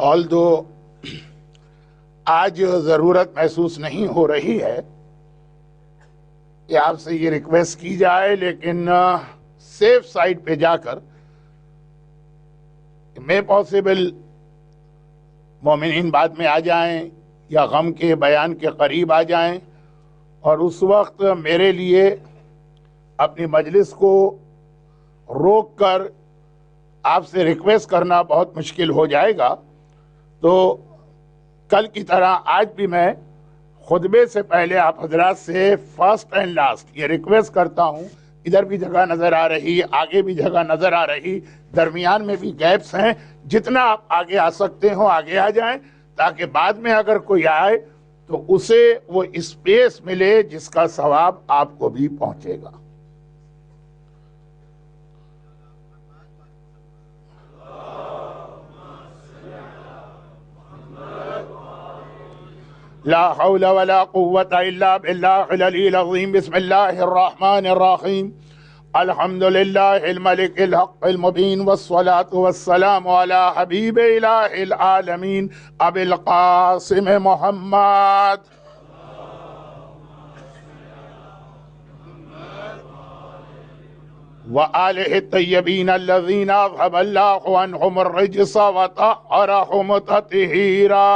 آلدو آج ضرورت محسوس نہیں ہو رہی ہے کہ آپ سے یہ ریکویسٹ کی جائے، لیکن سیف سائٹ پہ جا کر میں پاسبل مومنین بعد میں آ جائیں یا غم کے بیان کے قریب آ جائیں، اور اس وقت میرے لیے اپنی مجلس کو روک کر آپ سے ریکویسٹ کرنا بہت مشکل ہو جائے گا۔ تو کل کی طرح آج بھی میں خطبے سے پہلے آپ حضرات سے فرسٹ اینڈ لاسٹ یہ ریکویسٹ کرتا ہوں، ادھر بھی جگہ نظر آ رہی، آگے بھی جگہ نظر آ رہی، درمیان میں بھی گیپس ہیں، جتنا آپ آگے آ سکتے ہو آگے آ جائیں، تاکہ بعد میں اگر کوئی آئے تو اسے وہ اسپیس ملے جس کا ثواب آپ کو بھی پہنچے گا۔ لا حول ولا قوة الا بالله العلي العظيم۔ بسم الله الرحمن الرحيم۔ الحمد لله الملك الحق المبين، والصلاة والسلام على حبيب إله العالمين أبي القاسم محمد وآله الطيبين الذين أذهب الله عنهم الرجس وطهرهم تطهيرا۔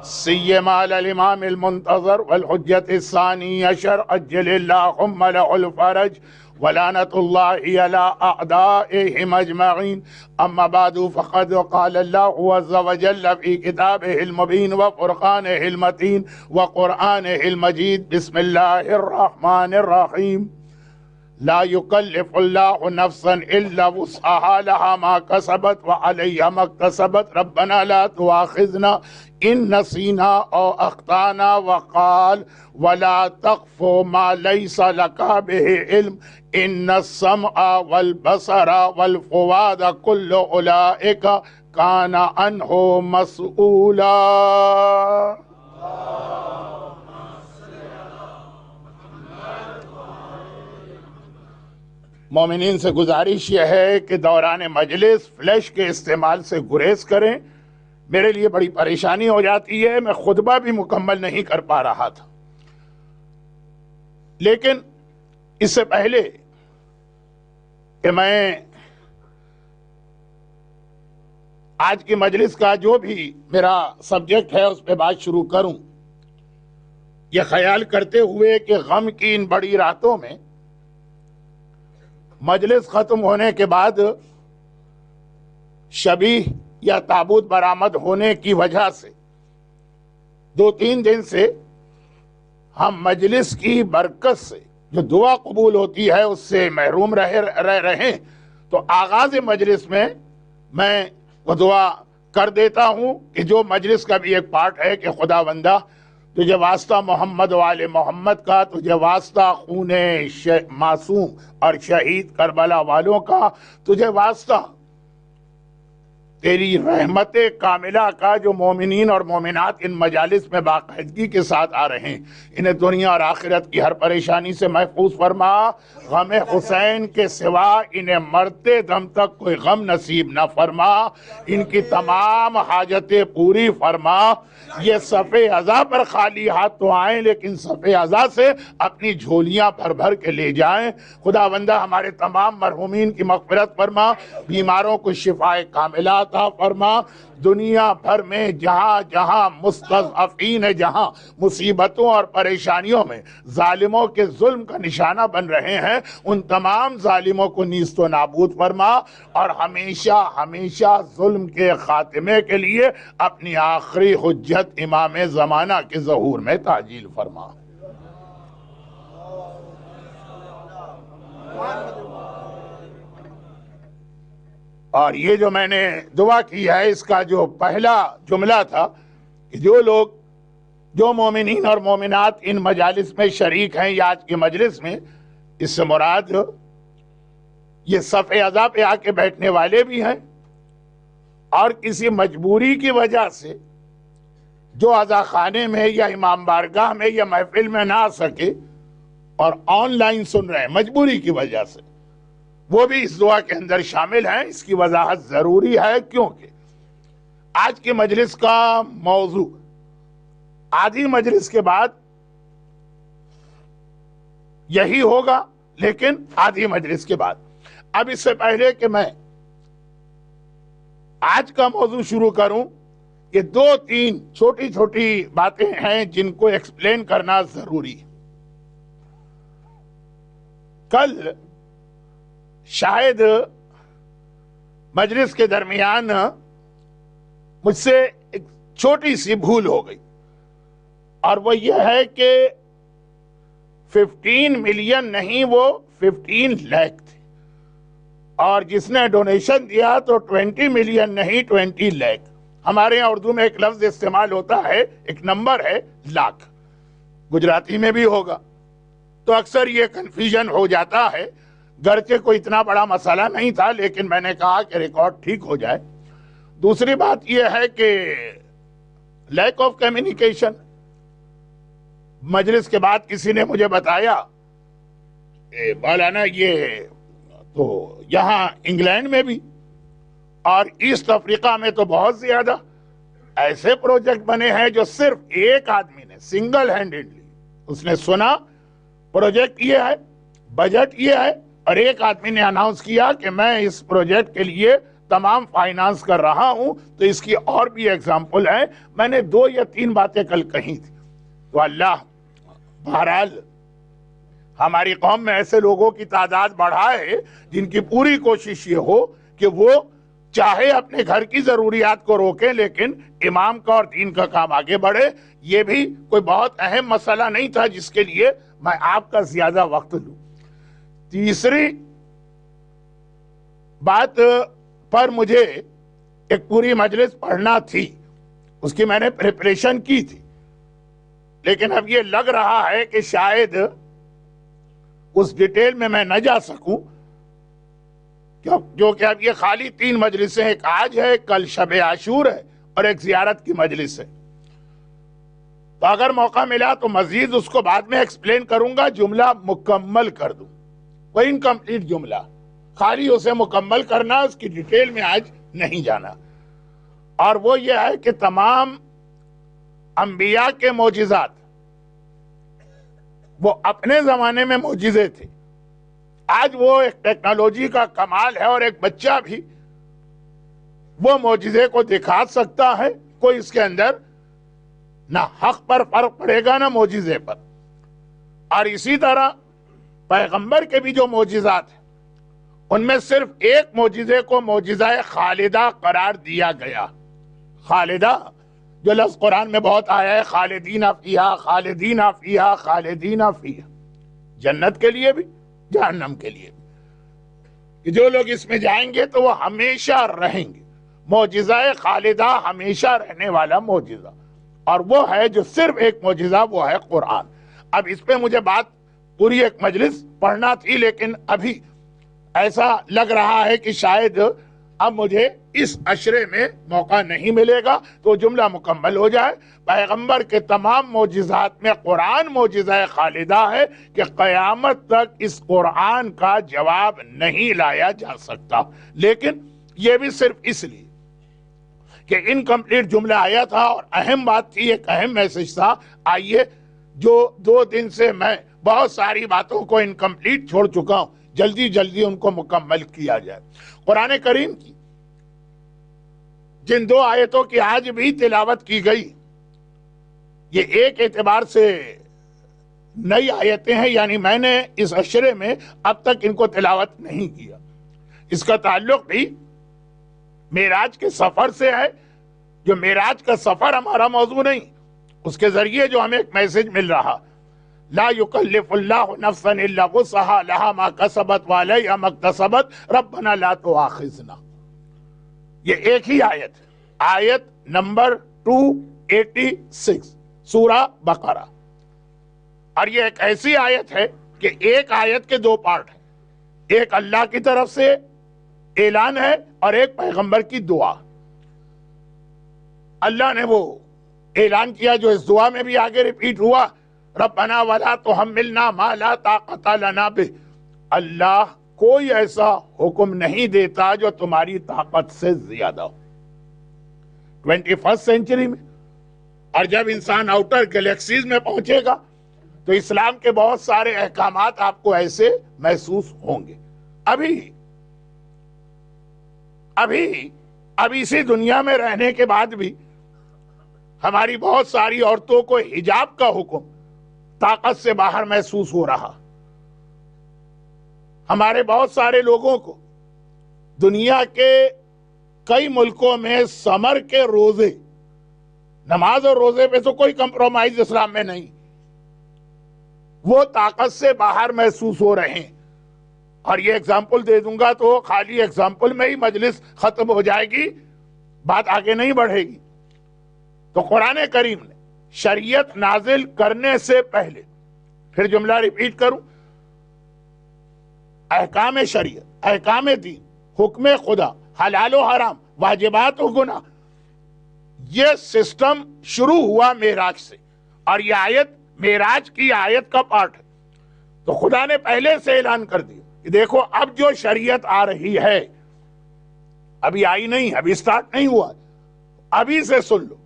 سيما على الإمام المنتظر والحجة الثاني عشر عجل اللهم له الفرج، ولعنة الله على أعدائهم أجمعين۔ أما بعد، فقد قال الله عز وجل في كتابه المبين وفرقانه المتين وقرآنه المجيد، بسم الله الرحمن الرحيم: لا يكلف الله نفسا إلا وسعها، لها ما كسبت وعليها ما اكتسبت، ربنا لا تؤاخذنا إن نسينا أو أخطأنا، وقال: ولا تقف ما ليس لك به علم، إن السمع والبصر والفؤاد كل أولئك كان عنه مسؤولا۔ مومنین سے گزارش یہ ہے کہ دوران مجلس فلیش کے استعمال سے گریز کریں۔ میرے لیے بڑی پریشانی ہو جاتی ہے، میں خطبہ بھی مکمل نہیں کر پا رہا تھا۔ لیکن اس سے پہلے کہ میں آج کی مجلس کا جو بھی میرا سبجیکٹ ہے اس پہ بات شروع کروں، یہ خیال کرتے ہوئے کہ غم کی ان بڑی راتوں میں مجلس ختم ہونے کے بعد شبیہ یا تابوت برآمد ہونے کی وجہ سے 2-3 دن سے ہم مجلس کی برکت سے جو دعا قبول ہوتی ہے اس سے محروم رہ رہے، تو آغاز مجلس میں وہ دعا کر دیتا ہوں کہ جو مجلس کا بھی ایک پارٹ ہے کہ خدا بندہ تجھے واسطہ محمد و آل محمد کا، تجھے واسطہ خون معصوم اور شہید کربلا والوں کا، تجھے واسطہ تیری رحمت کاملہ کا، جو مومنین اور مومنات ان مجالس میں باقاعدگی کے ساتھ آ رہے ہیں، انہیں دنیا اور آخرت کی ہر پریشانی سے محفوظ فرما، غم حسین کے سوا انہیں مرتے دم تک کوئی غم نصیب نہ فرما، ان کی تمام حاجتیں پوری فرما۔ یہ صف عزا پر خالی ہاتھ تو آئیں، لیکن صف عزا سے اپنی جھولیاں بھر بھر کے لے جائیں۔ خدا بندہ ہمارے تمام مرحومین کی مغفرت فرما، بیماروں کو شفاء کاملہ عطا فرما۔ دنیا بھر میں جہاں جہاں مستضعفین جہاں مصیبتوں اور پریشانیوں میں ظالموں کے ظلم کا نشانہ بن رہے ہیں، ان تمام ظالموں کو نیست و نابود فرما، اور ہمیشہ ہمیشہ ظلم کے خاتمے کے لیے اپنی آخری حجت امام زمانہ کے ظہور میں تعجیل فرما۔ اور یہ جو میں نے دعا کی ہے اس کا جو پہلا جملہ تھا کہ جو مومنین اور مومنات ان مجالس میں شریک ہیں یا آج کی مجلس میں، اس سے مراد یہ صف عزا پہ آ کے بیٹھنے والے بھی ہیں، اور کسی مجبوری کی وجہ سے جو عزا خانے میں یا امام بارگاہ میں یا محفل میں نہ آ سکے اور آن لائن سن رہے ہیں مجبوری کی وجہ سے، وہ بھی اس دعا کے اندر شامل ہیں. اس کی وضاحت ضروری ہے کیونکہ آج کی مجلس کا موضوع آدھی مجلس کے بعد یہی ہوگا، لیکن آدھی مجلس کے بعد. اب اس سے پہلے کہ میں آج کا موضوع شروع کروں، یہ 2-3 چھوٹی چھوٹی باتیں ہیں جن کو ایکسپلین کرنا ضروری ہے. کل شاید مجلس کے درمیان مجھ سے ایک چھوٹی سی بھول ہو گئی، اور وہ یہ ہے کہ 15 ملین نہیں، وہ 15 لاکھ تھے، اور جس نے ڈونیشن دیا تو 20 ملین نہیں 20 لاکھ. ہمارے یہاں اردو میں ایک لفظ استعمال ہوتا ہے، ایک نمبر ہے لاکھ، گجراتی میں بھی ہوگا، تو اکثر یہ کنفیوژن ہو جاتا ہے. گرچہ کوئی اتنا بڑا مسئلہ نہیں تھا، لیکن میں نے کہا کہ ریکارڈ ٹھیک ہو جائے. دوسری بات یہ ہے کہ لیک آف کمیونیکیشن. مجلس کے بعد کسی نے مجھے بتایا مولانا یہ تو یہاں انگلینڈ میں بھی اور ایسٹ افریقہ میں تو بہت زیادہ ایسے پروجیکٹ بنے ہیں جو صرف ایک آدمی نے سنگل ہینڈڈلی اس نے سنا پروجیکٹ یہ ہے، بجٹ یہ ہے، اور ایک آدمی نے اناؤنس کیا کہ میں اس پروجیکٹ کے لیے تمام فائنانس کر رہا ہوں. تو اس کی اور بھی ایگزامپل ہے. میں نے 2 یا 3 باتیں کل کہی تھی. تو اللہ بہرحال ہماری قوم میں ایسے لوگوں کی تعداد بڑھائے جن کی پوری کوشش یہ ہو کہ وہ چاہے اپنے گھر کی ضروریات کو روکیں، لیکن امام کا اور دین کا کام آگے بڑھے. یہ بھی کوئی بہت اہم مسئلہ نہیں تھا جس کے لیے میں آپ کا زیادہ وقت لوں. تیسری بات پر مجھے ایک پوری مجلس پڑھنا تھی، اس کی میں نے پریپریشن کی تھی، لیکن اب یہ لگ رہا ہے کہ شاید اس ڈیٹیل میں نہ جا سکوں، جو کہ اب یہ خالی 3 مجلسیں، ایک آج ہے، کل شب عاشور ہے، اور ایک زیارت کی مجلس ہے. تو اگر موقع ملا تو مزید اس کو بعد میں ایکسپلین کروں گا. جملہ مکمل کر دوں، وہ انکمپلیٹ جملہ، خالی اسے مکمل کرنا، اس کی ڈیٹیل میں آج نہیں جانا. اور وہ یہ ہے کہ تمام انبیاء کے معجزات وہ اپنے زمانے میں معجزے تھے. آج وہ ایک ٹیکنالوجی کا کمال ہے، اور ایک بچہ بھی وہ معجزے کو دکھا سکتا ہے. کوئی اس کے اندر نہ حق پر فرق پڑے گا نہ معجزے پر. اور اسی طرح پیغمبر کے بھی جو معجزات ہیں ان میں صرف ایک معجزے کو معجزہ خالدہ قرار دیا گیا. خالدہ جو لفظ قرآن میں بہت آیا ہے، خالدین فیہا خالدین فیہا خالدین فیہا، جنت کے لیے بھی جہنم کے لیے بھی، کہ جو لوگ اس میں جائیں گے تو وہ ہمیشہ رہیں گے. معجزہ خالدہ ہمیشہ رہنے والا معجزہ، اور وہ ہے جو صرف ایک معجزہ، وہ ہے قرآن. اب اس پہ مجھے بات پوری ایک مجلس پڑھنا تھی، لیکن ابھی ایسا لگ رہا ہے کہ شاید اب مجھے اس عشرے میں موقع نہیں ملے گا. تو جملہ مکمل ہو جائے. پیغمبر کے تمام معجزات میں قرآن معجزہ خالدہ ہے کہ قیامت تک اس قرآن کا جواب نہیں لایا جا سکتا. لیکن یہ بھی صرف اس لیے کہ انکمپلیٹ جملہ آیا تھا، اور اہم بات تھی، ایک اہم میسج تھا. آئیے، جو 2 دن سے میں بہت ساری باتوں کو انکمپلیٹ چھوڑ چکا ہوں، جلدی جلدی ان کو مکمل کیا جائے. قرآن کریم کی جن 2 آیتوں کی آج بھی تلاوت کی گئی، یہ ایک اعتبار سے نئی آیتیں ہیں، یعنی میں نے اس عشرے میں اب تک ان کو تلاوت نہیں کیا. اس کا تعلق بھی معراج کے سفر سے ہے. جو معراج کا سفر ہمارا موضوع نہیں، اس کے ذریعے جو ہمیں ایک میسج مل رہا، لا یکلف اللہ نفسا الا وسعها لها ما کسبت وعلیہا ما اکتسبت ربنا لا تؤاخذنا. یہ ایک ہی آیت، آیت نمبر 286 سورہ بقرہ. اور یہ ایک ایسی آیت ہے کہ ایک آیت کے 2 پارٹ ہیں. ایک اللہ کی طرف سے اعلان ہے اور ایک پیغمبر کی دعا. اللہ نے وہ اعلان کیا جو اس دعا میں بھی آگے ریپیٹ ہوا، ربنا ولا تحملنا ما لا طاقت لنا به. اللہ کوئی ایسا حکم نہیں دیتا جو تمہاری طاقت سے زیادہ ہو. 21 سینچری میں اور جب انسان آؤٹر گلیکسیز میں پہنچے گا تو اسلام کے بہت سارے احکامات آپ کو ایسے محسوس ہوں گے. ابھی اسی دنیا میں رہنے کے بعد بھی ہماری بہت ساری عورتوں کو حجاب کا حکم طاقت سے باہر محسوس ہو رہا. ہمارے بہت سارے لوگوں کو دنیا کے کئی ملکوں میں سمر کے روزے، نماز اور روزے پہ تو کوئی کمپرومائز اسلام میں نہیں، وہ طاقت سے باہر محسوس ہو رہے ہیں. اور یہ اگزامپل دے دوں گا تو خالی اگزامپل میں ہی مجلس ختم ہو جائے گی، بات آگے نہیں بڑھے گی. تو قرآن کریم نے شریعت نازل کرنے سے پہلے، پھر جملہ ریپیٹ کروں، احکام شریعت، احکام دین، حکم خدا، حلال و حرام، واجبات و گناہ، یہ سسٹم شروع ہوا معراج سے، اور یہ آیت معراج کی آیت کا پارٹ ہے. تو خدا نے پہلے سے اعلان کر دیا کہ دیکھو اب جو شریعت آ رہی ہے، ابھی آئی نہیں، ابھی سٹارٹ نہیں ہوا، ابھی سے سن لو.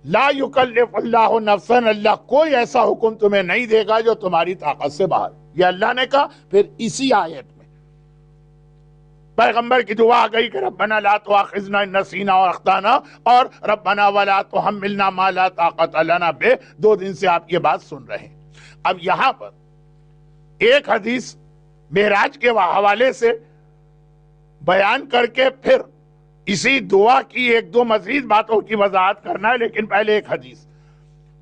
لا یکلف اللہ نفسا، اللہ کوئی ایسا حکم تمہیں نہیں دے گا جو تمہاری طاقت سے باہر. یہ اللہ نے کہا. پھر اسی آیت میں پیغمبر کی دعا گئی کہ ربنا لا تؤاخذنا ان نسینا اور اخطانا، اور ربنا ولا تحملنا ما لا طاقت لنا بہ. 2 دن سے آپ یہ بات سن رہے ہیں. اب یہاں پر ایک حدیث معراج کے حوالے سے بیان کر کے پھر اسی دعا کی 1-2 مزید باتوں کی وضاحت کرنا ہے. لیکن پہلے ایک حدیث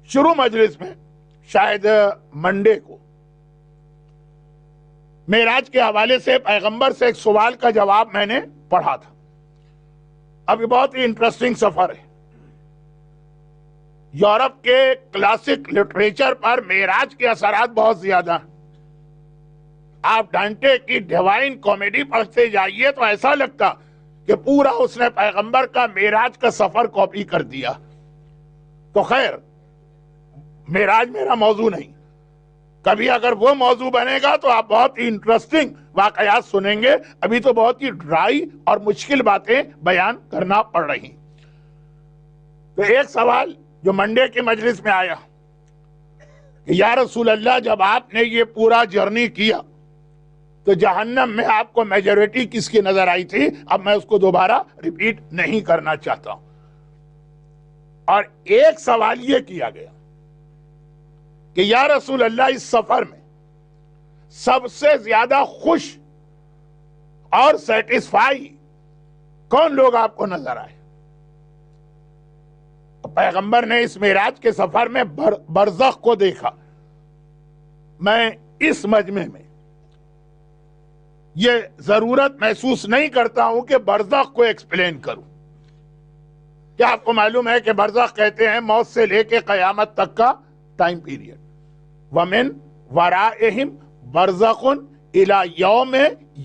شروع مجلس میں، شاید منڈے کو، معراج کے حوالے سے پیغمبر سے ایک سوال کا جواب میں نے پڑھا تھا. اب یہ بہت ہی انٹرسٹنگ سفر ہے. یورپ کے کلاسک لٹریچر پر معراج کے اثرات بہت زیادہ ہیں. آپ ڈانٹے کی ڈیوائن کامیڈی پڑھتے جائیے تو ایسا لگتا کہ پورا اس نے پیغمبر کا معراج کا سفر کاپی کر دیا. تو خیر، معراج میرا موضوع نہیں. کبھی اگر وہ موضوع بنے گا تو آپ بہت ہی انٹرسٹنگ واقعات سنیں گے. ابھی تو بہت ہی ڈرائی اور مشکل باتیں بیان کرنا پڑ رہی. تو ایک سوال جو منڈے کے مجلس میں آیا کہ یا رسول اللہ، جب آپ نے یہ پورا جرنی کیا تو جہنم میں آپ کو میجورٹی کس کی نظر آئی تھی؟ اب میں اس کو دوبارہ ریپیٹ نہیں کرنا چاہتا ہوں. اور ایک سوال یہ کیا گیا کہ یا رسول اللہ، اس سفر میں سب سے زیادہ خوش اور سیٹسفائی کون لوگ آپ کو نظر آئے؟ پیغمبر نے اس معراج کے سفر میں برزخ کو دیکھا. میں اس مجمع میں یہ ضرورت محسوس نہیں کرتا ہوں کہ برزخ کو ایکسپلین کروں. کیا آپ کو معلوم ہے کہ برزخ کہتے ہیں موت سے لے کے قیامت تک کا ٹائم پیریڈ. وَمِن وَرَائِهِمْ بَرْزَخٌ إِلَى يَوْمِ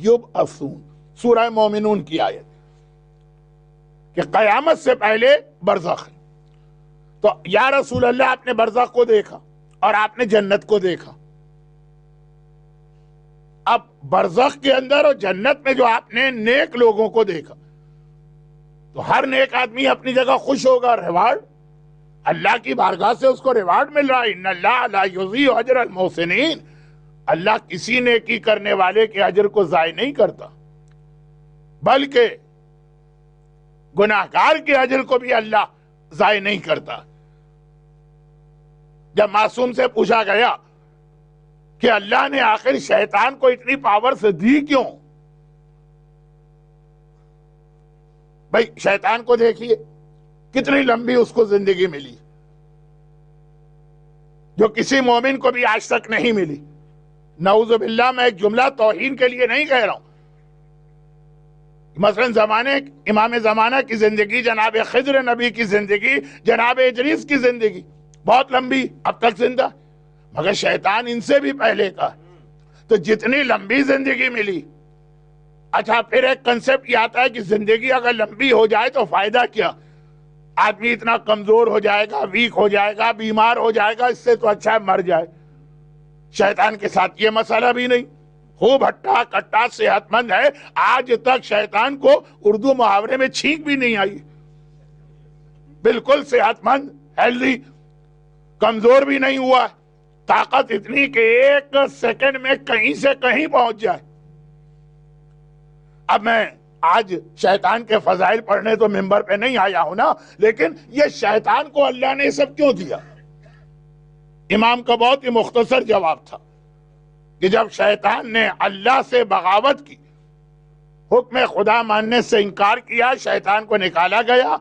يُبْعَثُونَ، سورہ مومنون کی آیت کہ قیامت سے پہلے برزخ ہے. تو یا رسول اللہ، آپ نے برزخ کو دیکھا اور آپ نے جنت کو دیکھا. اب برزخ کے اندر اور جنت میں جو آپ نے نیک لوگوں کو دیکھا، تو ہر نیک آدمی اپنی جگہ خوش ہوگا. ریوارڈ اللہ کی بارگاہ سے اس کو ریوارڈ مل رہا ہے. ان اللہ لا یضیع اجر المحسنین، اللہ کسی نیکی کرنے والے کے اجر کو ضائع نہیں کرتا، بلکہ گناہگار کے اجر کو بھی اللہ ضائع نہیں کرتا. جب معصوم سے پوچھا گیا کہ اللہ نے آخر شیطان کو اتنی پاور سے دی کیوں؟ بھائی شیطان کو دیکھیے کتنی لمبی اس کو زندگی ملی، جو کسی مومن کو بھی آج تک نہیں ملی. نعوذ باللہ، میں ایک جملہ توہین کے لیے نہیں کہہ رہا ہوں. مثلا امام زمانہ کی زندگی، جناب خضر نبی کی زندگی، جناب ادریس کی زندگی بہت لمبی، اب تک زندہ، مگر شیطان ان سے بھی پہلے کا. تو جتنی لمبی زندگی ملی. اچھا، پھر ایک کنسپٹ یہ آتا ہے کہ زندگی اگر لمبی ہو جائے تو فائدہ کیا؟ آدمی اتنا کمزور ہو جائے گا، ویک ہو جائے گا، بیمار ہو جائے گا، اس سے تو اچھا ہے مر جائے. شیطان کے ساتھ یہ مسئلہ بھی نہیں. خوب ہٹا کٹا صحت مند ہے. آج تک شیطان کو اردو محاورے میں چھینک بھی نہیں آئی. بالکل صحت مند، ہیلدی، کمزور بھی نہیں ہوا. طاقت اتنی کہ ایک سیکنڈ میں کہیں سے کہیں پہنچ جائے. اب میں آج شیطان کے فضائل پڑھنے تو ممبر پہ نہیں آیا ہوں نا، لیکن یہ شیطان کو اللہ نے سب کیوں دیا؟ امام کا بہت ہی مختصر جواب تھا کہ جب شیطان نے اللہ سے بغاوت کی، حکم خدا ماننے سے انکار کیا، شیطان کو نکالا گیا،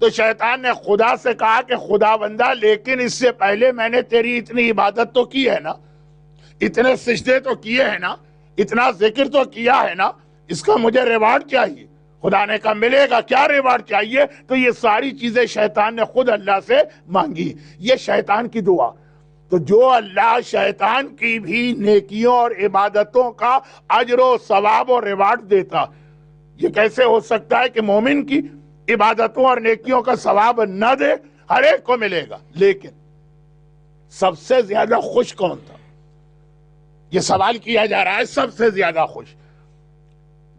تو شیطان نے خدا سے کہا کہ خدا بندہ لیکن اس سے پہلے میں نے تیری اتنی عبادت تو کی ہے نا، اتنے سجدے تو کیے ہیں نا، اتنا ذکر تو کیا ہے نا، اس کا مجھے ریوارڈ چاہیے. خدا نے کہا ملے گا، کیا ریوارڈ چاہیے؟ تو یہ ساری چیزیں شیطان نے خود اللہ سے مانگی. یہ شیطان کی دعا. تو جو اللہ شیطان کی بھی نیکیوں اور عبادتوں کا اجر و ثواب اور ریوارڈ دیتا، یہ کیسے ہو سکتا ہے کہ مومن کی عبادتوں اور نیکیوں کا ثواب نہ دے؟ ہر ایک کو ملے گا. لیکن سب سے زیادہ خوش کون تھا؟ یہ سوال کیا جا رہا ہے. سب سے زیادہ خوش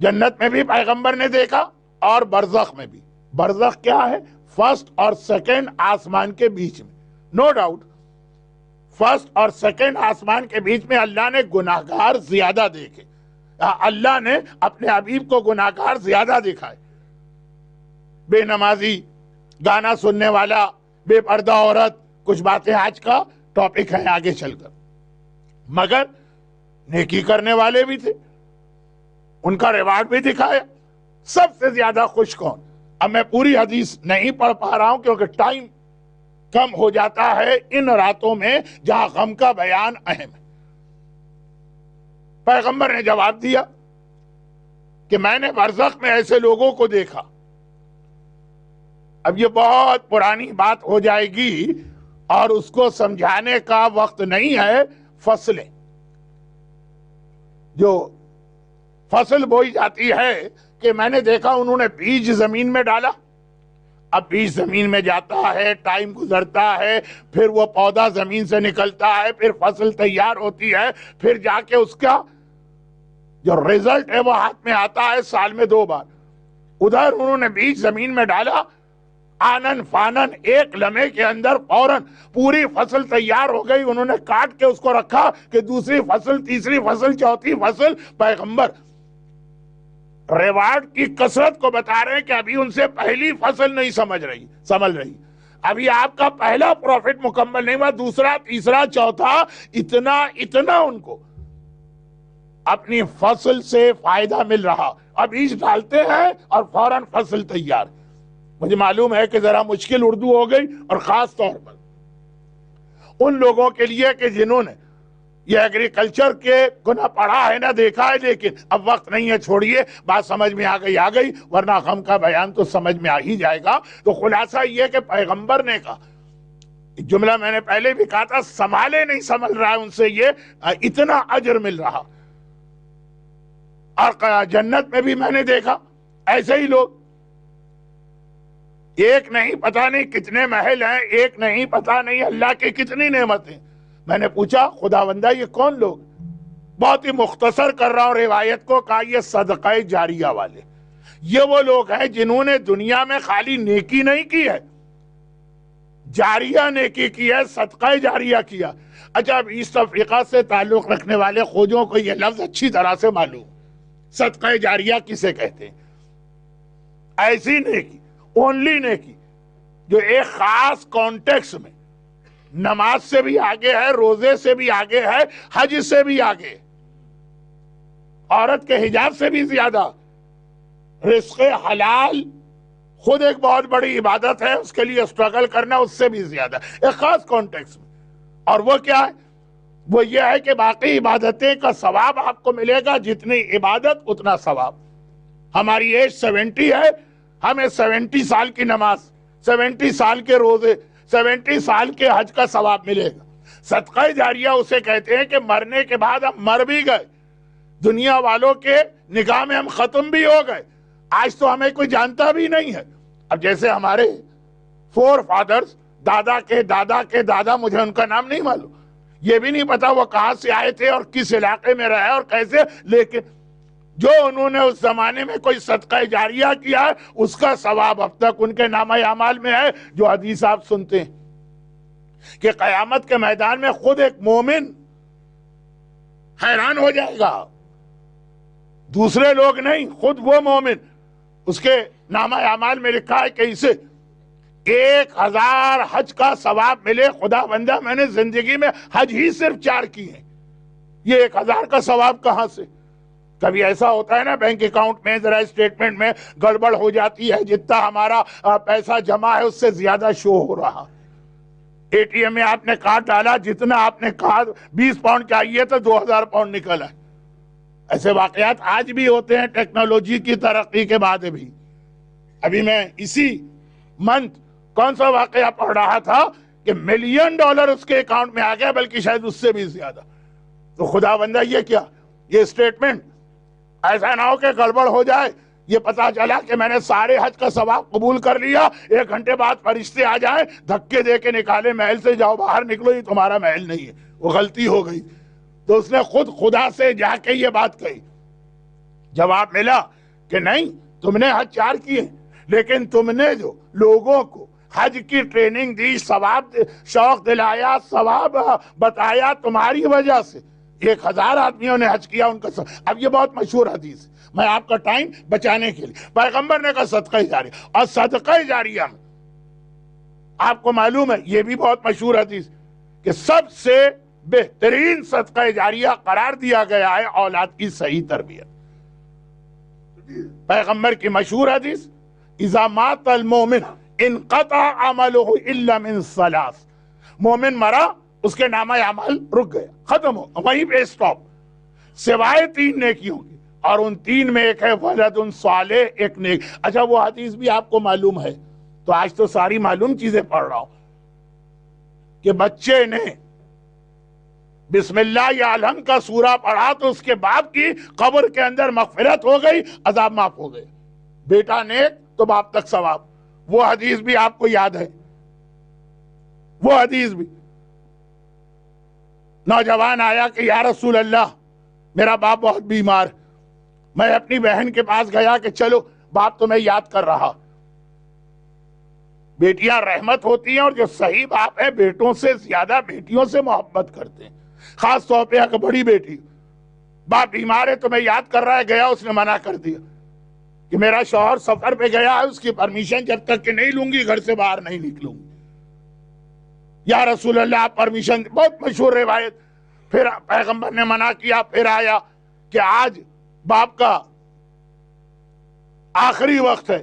جنت میں بھی پیغمبر نے دیکھا اور برزخ میں بھی. برزخ کیا ہے؟ فرسٹ اور سیکنڈ آسمان کے بیچ میں. نو ڈاؤٹ فرسٹ اور سیکنڈ آسمان کے بیچ میں اللہ نے گناہگار زیادہ دیکھے. اللہ نے اپنے حبیب کو گناہگار زیادہ دکھائے. بے نمازی، گانا سننے والا، بے پردہ عورت، کچھ باتیں آج کا ٹاپک ہیں آگے چل کر. مگر نیکی کرنے والے بھی تھے، ان کا ریوارڈ بھی دکھایا. سب سے زیادہ خوش کون؟ اب میں پوری حدیث نہیں پڑھ پا رہا ہوں کیونکہ ٹائم کم ہو جاتا ہے ان راتوں میں جہاں غم کا بیان اہم ہے. پیغمبر نے جواب دیا کہ میں نے برزخ میں ایسے لوگوں کو دیکھا. اب یہ بہت پرانی بات ہو جائے گی اور اس کو سمجھانے کا وقت نہیں ہے. فصلیں جو فصل بوئی جاتی ہے کہ میں نے دیکھا انہوں نے بیج زمین میں ڈالا. اب بیج زمین میں جاتا ہے، ٹائم گزرتا ہے، پھر وہ پودا زمین سے نکلتا ہے، پھر فصل تیار ہوتی ہے، پھر جا کے اس کا جو ریزلٹ ہے وہ ہاتھ میں آتا ہے سال میں 2 بار. ادھر انہوں نے بیج زمین میں ڈالا، آنن فانن ایک لمحے کے اندر فوراً پوری فصل تیار ہو گئی. انہوں نے کاٹ کے اس کو رکھا کہ دوسری فصل، تیسری فصل، چوتھی فصل. پیغمبر ریوارڈ کی کثرت کو بتا رہے ہیں کہ ابھی ان سے پہلی فصل نہیں سمجھ رہی. ابھی آپ کا پہلا پروفٹ مکمل نہیں ہوا، دوسرا، تیسرا، چوتھا، اتنا ان کو اپنی فصل سے فائدہ مل رہا. اب بیج ڈالتے ہیں اور فوراً فصل تیار. مجھے معلوم ہے کہ ذرا مشکل اردو ہو گئی، اور خاص طور پر ان لوگوں کے لیے کہ جنہوں نے یہ ایگریکلچر کے کو نہ پڑھا ہے نہ دیکھا ہے. لیکن اب وقت نہیں ہے، چھوڑیے، بات سمجھ میں آ گئی، ورنہ غم کا بیان تو سمجھ میں آ ہی جائے گا. تو خلاصہ یہ کہ پیغمبر نے کہا، جملہ میں نے پہلے بھی کہا تھا، سنبھالے نہیں سنبھل رہا ہے ان سے یہ اتنا اجر مل رہا. اور جنت میں بھی میں نے دیکھا ایسے ہی لوگ، ایک نہیں پتہ نہیں کتنے محل ہیں، ایک نہیں پتہ نہیں اللہ کی کتنی نعمتیں. میں نے پوچھا خداوندہ یہ کون لوگ؟ بہت ہی مختصر کر رہا ہوں روایت کو. کہا یہ صدقہ جاریہ والے. یہ وہ لوگ ہیں جنہوں نے دنیا میں خالی نیکی نہیں کی ہے، جاریہ نیکی کی ہے، صدقہ جاریہ کیا. اچھا، اب ایسٹ افریقہ سے تعلق رکھنے والے خوجوں کو یہ لفظ اچھی طرح سے معلوم، صدقہ جاریہ کسے کہتے ہیں؟ ایسی نیکی، اونلی نیکی جو ایک خاص کانٹیکس میں نماز سے بھی آگے ہے، روزے سے بھی آگے ہے، حج سے بھی آگے، عورت کے حجاب سے بھی زیادہ. رزق حلال خود ایک بہت بڑی عبادت ہے، اس کے لیے اسٹرگل کرنا اس سے بھی زیادہ، ایک خاص کانٹیکس میں. اور وہ کیا ہے؟ وہ یہ ہے کہ باقی عبادتیں کا ثواب آپ کو ملے گا، جتنی عبادت اتنا ثواب. ہماری ایج 70 ہے، ہمیں 70 سال کی نماز، 70 سال کے روزے، 70 سال کے حج کا ثواب ملے گا. صدقہ جاریہ اسے کہتے ہیں کہ مرنے کے بعد ہم مر بھی گئے، دنیا والوں کے نگاہ میں ہم ختم بھی ہو گئے، آج تو ہمیں کوئی جانتا بھی نہیں ہے. اب جیسے ہمارے 4 فادرز، دادا کے دادا کے دادا، مجھے ان کا نام نہیں معلوم، یہ بھی نہیں پتا وہ کہاں سے آئے تھے اور کس علاقے میں رہے اور کیسے، لیکن جو انہوں نے اس زمانے میں کوئی صدقہ جاریہ کیا ہے اس کا ثواب اب تک ان کے نامہ اعمال میں ہے۔ جو حدیث آپ سنتے ہیں کہ قیامت کے میدان میں خود ایک مومن حیران ہو جائے گا، دوسرے لوگ نہیں، خود وہ مومن، اس کے نامہ اعمال میں لکھا ہے کہ اسے 1000 حج کا ثواب ملے۔ خدا بندہ میں نے زندگی میں حج ہی صرف 4 کی ہیں، یہ 1000 کا ثواب کہاں سے؟ کبھی ایسا ہوتا ہے نا بینک اکاؤنٹ میں ذرا اسٹیٹمنٹ میں گڑبڑ ہو جاتی ہے، جتنا ہمارا پیسہ جمع ہے اس سے زیادہ شو ہو رہا، اے ٹی ایم میں آپ نے کارڈ ڈالا، جتنا آپ نے کہا 20 پاؤنڈ چاہیے تو 2000 پاؤنڈ نکل آئے۔ ایسے واقعات آج بھی ہوتے ہیں ٹیکنالوجی کی ترقی کے بعد بھی۔ ابھی میں اسی منتھ کون سا واقعہ پڑھ رہا تھا کہ $1 ملین اس کے اکاؤنٹ میں آ گیا، بلکہ شاید اس سے بھی زیادہ۔ تو خدا بندہ یہ کیا، یہ اسٹیٹمنٹ ایسا نہ ہو کہ گڑبڑ ہو جائے، یہ پتا چلا کہ میں نے سارے حج کا ثواب قبول کر لیا، 1 گھنٹے بعد فرشتے آ جائیں دھکے دے کے نکالے محل سے، جاؤ باہر نکلو، یہ تمہارا محل نہیں ہے، وہ غلطی ہو گئی۔ تو اس نے خود خدا سے جا کے یہ بات کہی، جواب ملا کہ نہیں، تم نے حج 4 کیے لیکن تم نے جو لوگوں کو حج کی ٹریننگ دی، ثواب شوق دلایا، ثواب بتایا، تمہاری وجہ سے 1000 آدمیوں نے حج کیا ان کا اب یہ بہت مشہور حدیث ہے، میں آپ کا ٹائم بچانے کے لیے، پیغمبر نے کہا صدقہ جاریہ، اور صدقہ جاریہ میں آپ کو معلوم ہے یہ بھی بہت مشہور حدیث کہ سب سے بہترین صدقہ جاریہ قرار دیا گیا ہے اولاد کی صحیح تربیت۔ پیغمبر کی مشہور حدیث، اذا مات المومن انقطع عمله الا من 3، مومن مرا اس کے نامہ اعمال رک گیا، ختم ہو، وہیں پہ اسٹاپ، سوائے 3 نیکیوں کی، اور ان 3 میں ایک ہے ولد صالح، ایک نیک۔ اچھا وہ حدیث بھی آپ کو معلوم ہے، تو آج تو ساری معلوم چیزیں پڑھ رہا ہوں کہ بچے نے بسم اللہ یا الحمد کا سورہ پڑھا تو اس کے باپ کی قبر کے اندر مغفرت ہو گئی، عذاب معاف ہو گئے، بیٹا نیک تو باپ تک ثواب۔ وہ حدیث بھی آپ کو یاد ہے، وہ حدیث بھی، نوجوان آیا کہ یا رسول اللہ میرا باپ بہت بیمار، میں اپنی بہن کے پاس گیا کہ چلو باپ تمہیں یاد کر رہا۔ بیٹیاں رحمت ہوتی ہیں، اور جو صحیح باپ ہے بیٹوں سے زیادہ بیٹیوں سے محبت کرتے ہیں، خاص طور پہ اگر بڑی بیٹی، باپ بیمار ہے تمہیں یاد کر رہا ہے، گیا اس نے منع کر دیا کہ میرا شوہر سفر پہ گیا ہے، اس کی پرمیشن جب تک کہ نہیں لوں گی گھر سے باہر نہیں نکلوں گی۔ یا رسول اللہ آپ پرمیشن، بہت مشہور روایت۔ پھر پیغمبر نے منع کیا، پھر آیا کہ آج باپ کا آخری وقت ہے،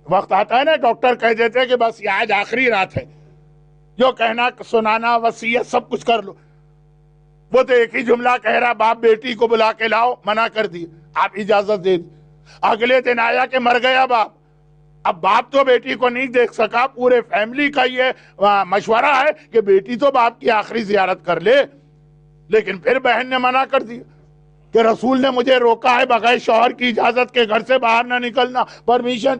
وقت آتا ہے نا ڈاکٹر کہہ دیتے کہ بس یہ آج آخری رات ہے، جو کہنا سنانا وصیت سب کچھ کر لو۔ وہ تو ایک ہی جملہ کہہ رہا، باپ بیٹی کو بلا کے لاؤ، منع کر دی، آپ اجازت دے دی۔ اگلے دن آیا کہ مر گیا باپ، اب باپ تو بیٹی کو نہیں دیکھ سکا، پورے فیملی کا یہ مشورہ ہے کہ بیٹی تو باپ کی آخری زیارت کر لے، لیکن پھر بہن نے منع کر دیا کہ رسول نے مجھے روکا ہے بغیر شوہر کی اجازت کے گھر سے باہر نہ نکلنا، پرمیشن۔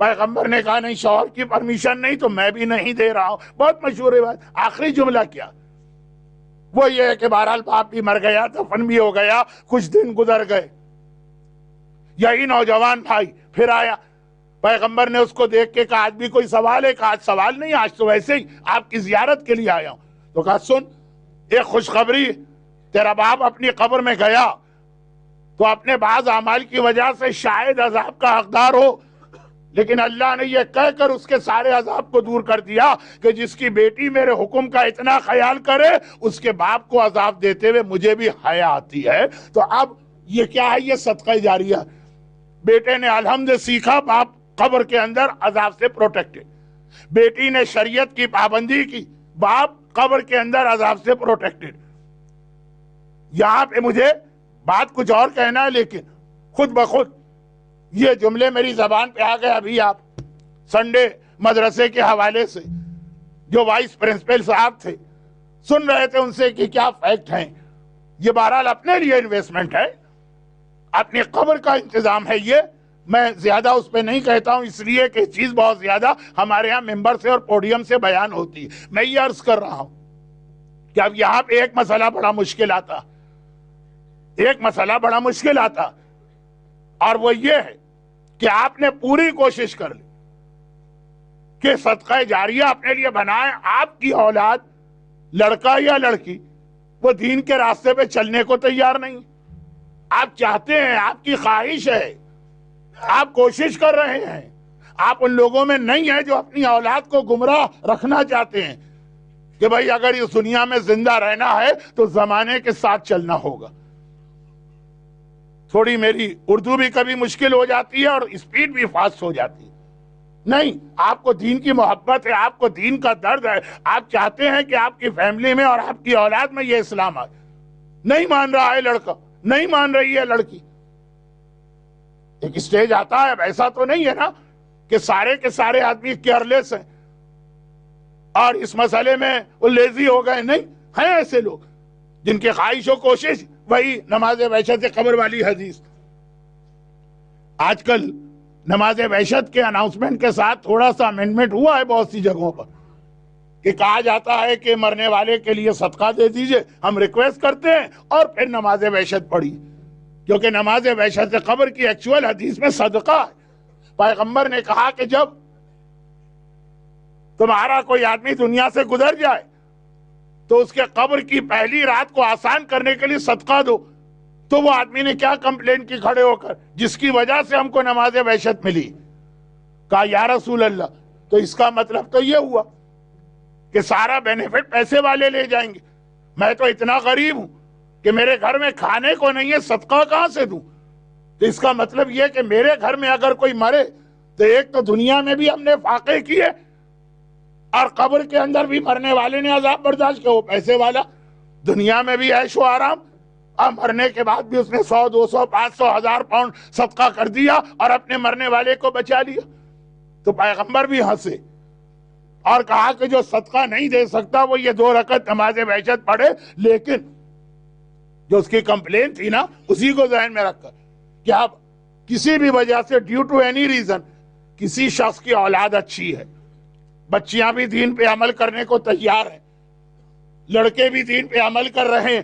پیغمبر نے کہا نہیں، شوہر کی پرمیشن نہیں تو میں بھی نہیں دے رہا ہوں۔ بہت مشہور ہے بات۔ آخری جملہ کیا؟ وہ یہ ہے کہ بہرحال باپ بھی مر گیا، دفن بھی ہو گیا، کچھ دن گزر گئے۔ یہی نوجوان بھائی پھر آیا، پیغمبر نے اس کو دیکھ کے کہا آج بھی کوئی سوال ہے؟ کہا آج سوال نہیں، آج تو ویسے ہی آپ کی زیارت کے لیے آیا ہوں۔ تو کہا سن، ایک خوشخبری، تیرا باپ اپنی قبر میں گیا تو اپنے بعض اعمال کی وجہ سے شاید عذاب کا حقدار ہو، لیکن اللہ نے یہ کہہ کر اس کے سارے عذاب کو دور کر دیا کہ جس کی بیٹی میرے حکم کا اتنا خیال کرے اس کے باپ کو عذاب دیتے ہوئے مجھے بھی حیا آتی ہے۔ تو اب یہ کیا ہے؟ یہ صدقہ جاریہ۔ بیٹے نے الحمد سیکھا، باپ قبر کے اندر عذاب سے پروٹیکٹڈ۔ بیٹی نے شریعت کی پابندی کی، باپ قبر کے اندر عذاب سے پروٹیکٹڈ۔ یہاں پہ مجھے بات کچھ اور کہنا ہے، لیکن خود بخود یہ جملے میری زبان پہ آ گئے۔ ابھی آپ سنڈے مدرسے کے حوالے سے جو وائس پرنسپل صاحب تھے سن رہے تھے ان سے کہ کیا فیکٹ ہیں، یہ بہرحال اپنے لیے انویسٹمنٹ ہے، اپنی قبر کا انتظام ہے۔ یہ میں زیادہ اس پہ نہیں کہتا ہوں، اس لیے کہ چیز بہت زیادہ ہمارے ہاں ممبر سے اور پوڈیم سے بیان ہوتی ہے۔ میں یہ عرض کر رہا ہوں کہ اب یہاں پہ ایک مسئلہ بڑا مشکل آتا اور وہ یہ ہے کہ آپ نے پوری کوشش کر لی کہ صدقہ جاریہ اپنے لیے بنائیں، آپ کی اولاد لڑکا یا لڑکی وہ دین کے راستے پہ چلنے کو تیار نہیں. آپ چاہتے ہیں، آپ کی خواہش ہے، آپ کوشش کر رہے ہیں، آپ ان لوگوں میں نہیں ہیں جو اپنی اولاد کو گمراہ رکھنا چاہتے ہیں کہ بھائی اگر اس دنیا میں زندہ رہنا ہے تو زمانے کے ساتھ چلنا ہوگا. تھوڑی میری اردو بھی کبھی مشکل ہو جاتی ہے اور اسپیڈ بھی فاسٹ ہو جاتی ہے. نہیں، آپ کو دین کی محبت ہے، آپ کو دین کا درد ہے، آپ چاہتے ہیں کہ آپ کی فیملی میں اور آپ کی اولاد میں یہ اسلام آئے. نہیں مان رہا ہے لڑکا، نہیں مان رہی ہے لڑکی. ایک اسٹیج آتا ہے، اب ایسا تو نہیں ہے نا کہ سارے کے سارے آدمی کیئرلیس ہیں اور اس مسئلے میں وہ لیزی ہو گئے. نہیں، ہیں ایسے لوگ جن کی خواہش و کوشش وہی نماز وحشت قبر والی حدیث. آج کل نماز وحشت کے اناؤنسمنٹ کے ساتھ تھوڑا سا امینڈمنٹ ہوا ہے بہت سی جگہوں پر کہ کہا جاتا ہے کہ مرنے والے کے لیے صدقہ دے دیجئے. ہم ریکویسٹ کرتے ہیں اور پھر نماز وحشت پڑھی، کیونکہ نماز وحشت قبر کی ایکچول حدیث میں صدقہ ہے. پیغمبر نے کہا کہ جب تمہارا کوئی آدمی دنیا سے گزر جائے تو اس کے قبر کی پہلی رات کو آسان کرنے کے لیے صدقہ دو. تو وہ آدمی نے کیا کمپلین کی کھڑے ہو کر، جس کی وجہ سے ہم کو نماز وحشت ملی. کہا یا رسول اللہ، تو اس کا مطلب تو یہ ہوا کہ سارا بینیفٹ پیسے والے لے جائیں گے. میں تو اتنا غریب ہوں کہ میرے گھر میں کھانے کو نہیں ہے، صدقہ کہاں سے دوں؟ تو اس کا مطلب یہ کہ میرے گھر میں اگر کوئی مرے تو ایک تو دنیا میں بھی ہم نے فاقے کیے اور قبر کے اندر بھی مرنے والے نے عذاب برداشت کیا. وہ پیسے والا دنیا میں بھی عیش و آرام، اور مرنے کے بعد بھی اس نے 100 200 500 1000 پاؤنڈ صدقہ کر دیا اور اپنے مرنے والے کو بچا لیا. تو پیغمبر بھی ہنسے اور کہا کہ جو صدقہ نہیں دے سکتا وہ یہ 2 رکعت نماز وحشت پڑھے. لیکن جو اس کی کمپلین تھی نا، اسی کو ذہن میں رکھ کر کہ اب کسی بھی وجہ سے ڈیو ٹو اینی ریزن کسی شخص کی اولاد اچھی ہے، بچیاں بھی دین پہ عمل کرنے کو تیار ہیں، لڑکے بھی دین پہ عمل کر رہے ہیں،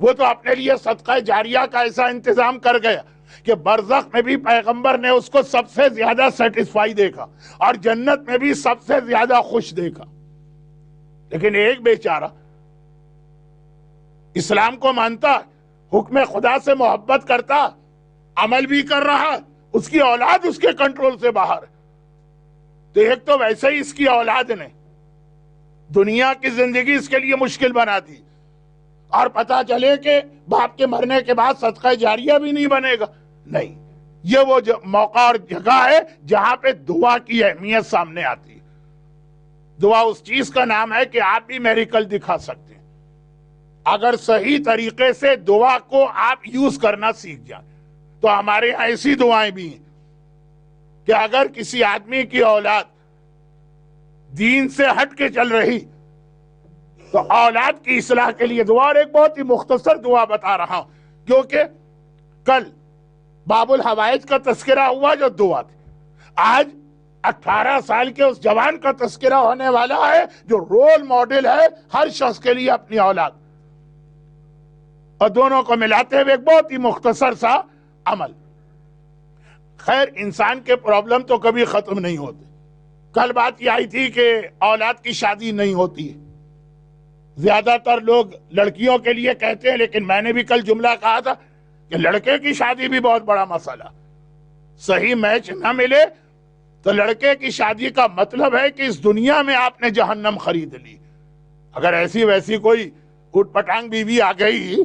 وہ تو اپنے لیے صدقہ جاریہ کا ایسا انتظام کر گیا کہ برزخ میں بھی پیغمبر نے اس کو سب سے زیادہ سیٹسفائی دیکھا اور جنت میں بھی سب سے زیادہ خوش دیکھا. لیکن ایک بیچارہ اسلام کو مانتا، حکم خدا سے محبت کرتا، عمل بھی کر رہا، اس کی اولاد اس کے کنٹرول سے باہر. تو ایک تو ویسے ہی اس کی اولاد نے دنیا کی زندگی اس کے لیے مشکل بنا دی، اور پتا چلے کہ باپ کے مرنے کے بعد صدقہ جاریہ بھی نہیں بنے گا. نہیں، یہ وہ موقع اور جگہ ہے جہاں پہ دعا کی اہمیت سامنے آتی ہے. دعا اس چیز کا نام ہے کہ آپ بھی میریکل دکھا سکتے ہیں اگر صحیح طریقے سے دعا کو آپ یوز کرنا سیکھ جائیں. تو ہمارے یہاں ایسی دعائیں بھی ہیں کہ اگر کسی آدمی کی اولاد دین سے ہٹ کے چل رہی تو اولاد کی اصلاح کے لیے دعا. اور ایک بہت ہی مختصر دعا بتا رہا ہوں کیونکہ کل باب الحوائج کا تذکرہ ہوا جو دعا تھی. آج 18 سال کے اس جوان کا تذکرہ ہونے والا ہے جو رول ماڈل ہے ہر شخص کے لیے اپنی اولاد، اور دونوں کو ملاتے ہوئے ایک بہت ہی مختصر سا عمل. خیر، انسان کے پرابلم تو کبھی ختم نہیں ہوتے. کل بات یہ آئی تھی کہ اولاد کی شادی نہیں ہوتی ہے. زیادہ تر لوگ لڑکیوں کے لیے کہتے ہیں، لیکن میں نے بھی کل جملہ کہا تھا کہ لڑکے کی شادی بھی بہت بڑا مسئلہ. صحیح میچ نہ ملے تو لڑکے کی شادی کا مطلب ہے کہ اس دنیا میں آپ نے جہنم خرید لی. اگر ایسی ویسی کوئی اٹھ پٹانگ بیوی آ گئی،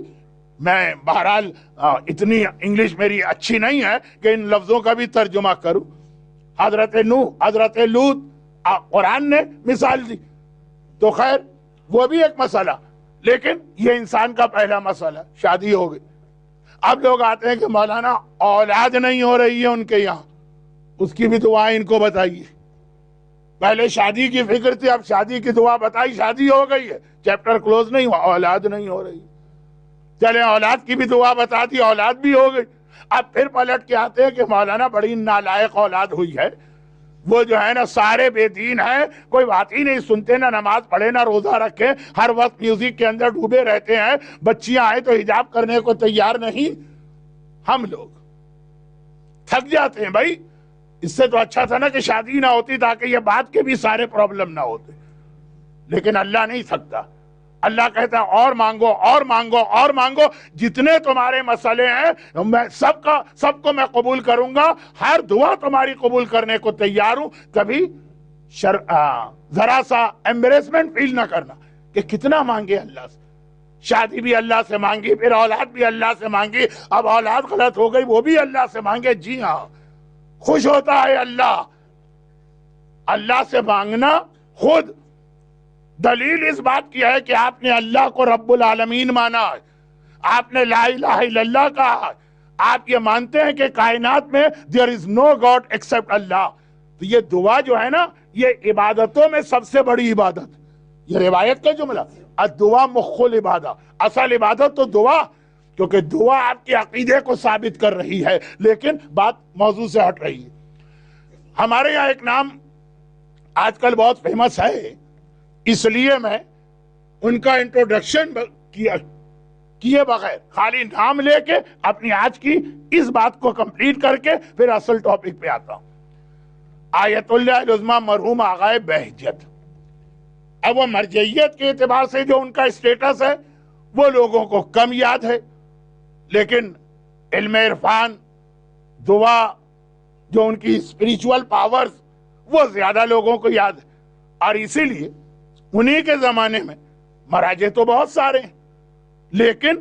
میں بہرحال اتنی انگلش میری اچھی نہیں ہے کہ ان لفظوں کا بھی ترجمہ کروں. حضرت نوح، حضرت لوط، قرآن نے مثال دی. تو خیر وہ بھی ایک مسئلہ، لیکن یہ انسان کا پہلا مسئلہ. شادی ہو گئی، اب لوگ آتے ہیں کہ مولانا اولاد نہیں ہو رہی ہے ان کے یہاں، اس کی بھی دعائیں ان کو بتائیے. پہلے شادی کی فکر تھی، اب شادی کی دعا بتائی، شادی ہو گئی ہے، چیپٹر کلوز نہیں ہوا، اولاد نہیں ہو رہی. چلے اولاد کی بھی دعا بتا دی، اولاد بھی ہو گئی. اب پھر پلٹ کے آتے ہیں کہ مولانا بڑی نالائق اولاد ہوئی ہے، وہ جو ہے نا سارے بے دین ہیں، کوئی بات ہی نہیں سنتے، نہ نماز پڑھے نہ روزہ رکھے، ہر وقت میوزک کے اندر ڈوبے رہتے ہیں، بچیاں آئے تو حجاب کرنے کو تیار نہیں۔ ہم لوگ تھک جاتے ہیں بھائی، اس سے تو اچھا تھا نا کہ شادی نہ ہوتی تاکہ یہ بات کے بھی سارے پرابلم نہ ہوتے، لیکن اللہ نہیں تھکتا۔ اللہ کہتا ہے اور مانگو اور مانگو اور مانگو، جتنے تمہارے مسئلے ہیں میں سب کو میں قبول کروں گا، ہر دعا تمہاری قبول کرنے کو تیار ہوں۔ کبھی ذرا سا ایمبریسمنٹ فیل نہ کرنا کہ کتنا مانگے اللہ سے، شادی بھی اللہ سے مانگی، پھر اولاد بھی اللہ سے مانگی، اب اولاد غلط ہو گئی وہ بھی اللہ سے مانگے۔ جی ہاں، خوش ہوتا ہے اللہ سے مانگنا۔ خود دلیل اس بات کی ہے کہ آپ نے اللہ کو رب العالمین مانا ہے، آپ نے لا الہ الا اللہ کہا ہے، آپ یہ مانتے ہیں کہ کائنات میں there is no God except اللہ، تو یہ دعا جو ہے نا یہ عبادتوں میں سب سے بڑی عبادت، یہ روایت کا جملہ، الدعا مخ العبادہ، اصل عبادت تو دعا، کیونکہ دعا آپ کے عقیدے کو ثابت کر رہی ہے، لیکن بات موضوع سے ہٹ رہی ہے۔ ہمارے یہاں ایک نام آج کل بہت فیمس ہے، اس لیے میں ان کا انٹروڈکشن کیے بغیر خالی نام لے کے اپنی آج کی اس بات کو کمپلیٹ کر کے پھر اصل ٹاپک پہ آتا ہوں۔ آیت اللہ العظمیٰ مرحوم آغائے بہجت، اب وہ مرجعیت کے اعتبار سے جو ان کا اسٹیٹس ہے وہ لوگوں کو کم یاد ہے، لیکن علم عرفان، دعا، جو ان کی اسپریچول پاورز وہ زیادہ لوگوں کو یاد ہے، اور اسی لیے انہی کے زمانے میں مراجع تو بہت سارے ہیں، لیکن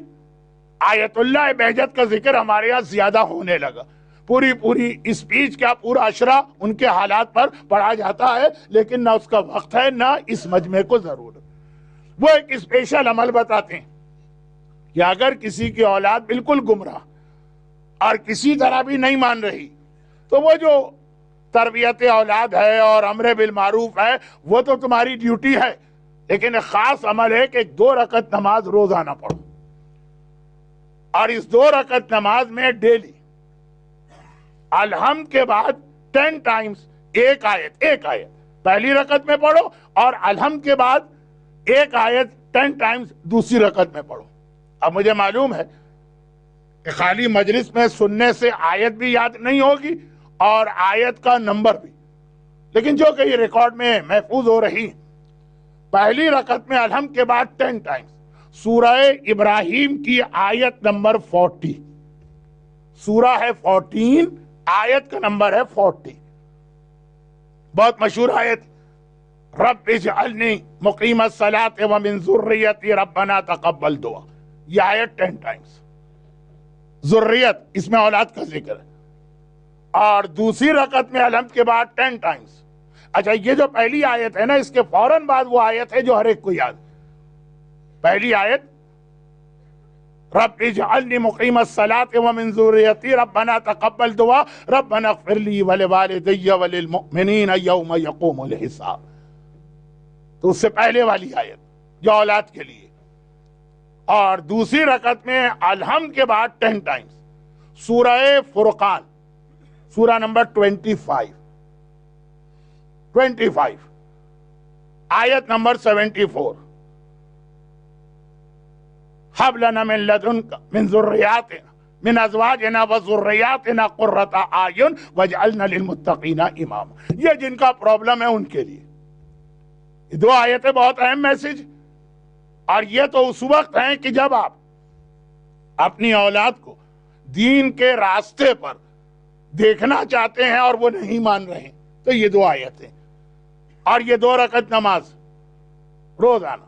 آیت اللہ بہجت کا ذکر ہمارے یہاں زیادہ ہونے لگا۔ پوری اسپیچ کا پورا اشرا ان کے حالات پر پڑھا جاتا ہے، لیکن نہ اس کا وقت ہے نہ اس مجمع کو ضرورت۔ وہ ایک اسپیشل عمل بتاتے ہیں کہ اگر کسی کی اولاد بالکل گمراہ اور کسی طرح بھی نہیں مان رہی تو وہ جو تربیت اولاد ہے اور امر بالمعروف ہے وہ تو تمہاری ڈیوٹی ہے، لیکن ایک خاص عمل ہے کہ 2 رکعت نماز روزانہ پڑھو، اور اس 2 رکعت نماز میں ڈیلی الحمد کے بعد 10 ٹائمز ایک آیت پہلی رکعت میں پڑھو، اور الحمد کے بعد ایک آیت 10 ٹائمز دوسری رکعت میں پڑھو۔ اب مجھے معلوم ہے کہ خالی مجلس میں سننے سے آیت بھی یاد نہیں ہوگی اور آیت کا نمبر بھی، لیکن جو کہ یہ ریکارڈ میں محفوظ ہو رہی، پہلی رکعت میں الحمد کے بعد 10 ٹائمز سورہ ابراہیم کی آیت نمبر 40، سورہ ہے 14، آیت کا نمبر ہے 40، بہت مشہور آیت، رب اجعلنی مقیم الصلاۃ ومن ذریتی ربنا تقبل دعا، یہ آیت 10 ٹائمز، ذریت اس میں اولاد کا ذکر ہے، اور دوسری رکعت میں الحمد کے بعد 10 ٹائمز۔ اچھا، یہ جو پہلی آیت ہے نا اس کے فوراً بعد وہ آیت ہے جو ہر ایک کو یاد ہے، پہلی آیت رب اجعلنی مقیم الصلاۃ ومن ذریتی ربنا تقبل دعا ربنا اغفر لی ولوالدی وللمؤمنین یوم یقوم الحساب، تو اس سے پہلے والی آیت جو اولاد کے لیے، اور دوسری رکعت میں الحمد کے بعد 10 ٹائمز سورہ فرقان، سورہ نمبر 25 آیت نمبر 74، ہب لنا من لدنک من ذریاتنا من ازواجنا وذریاتنا قرۃ اعین واجعلنا للمتقین اماما، یہ جن کا پرابلم ہے ان کے لیے یہ 2 آیتیں بہت اہم میسج، اور یہ تو اس وقت ہیں کہ جب آپ اپنی اولاد کو دین کے راستے پر دیکھنا چاہتے ہیں اور وہ نہیں مان رہے، تو یہ 2 آیتیں اور یہ 2 رکعت نماز روزانہ۔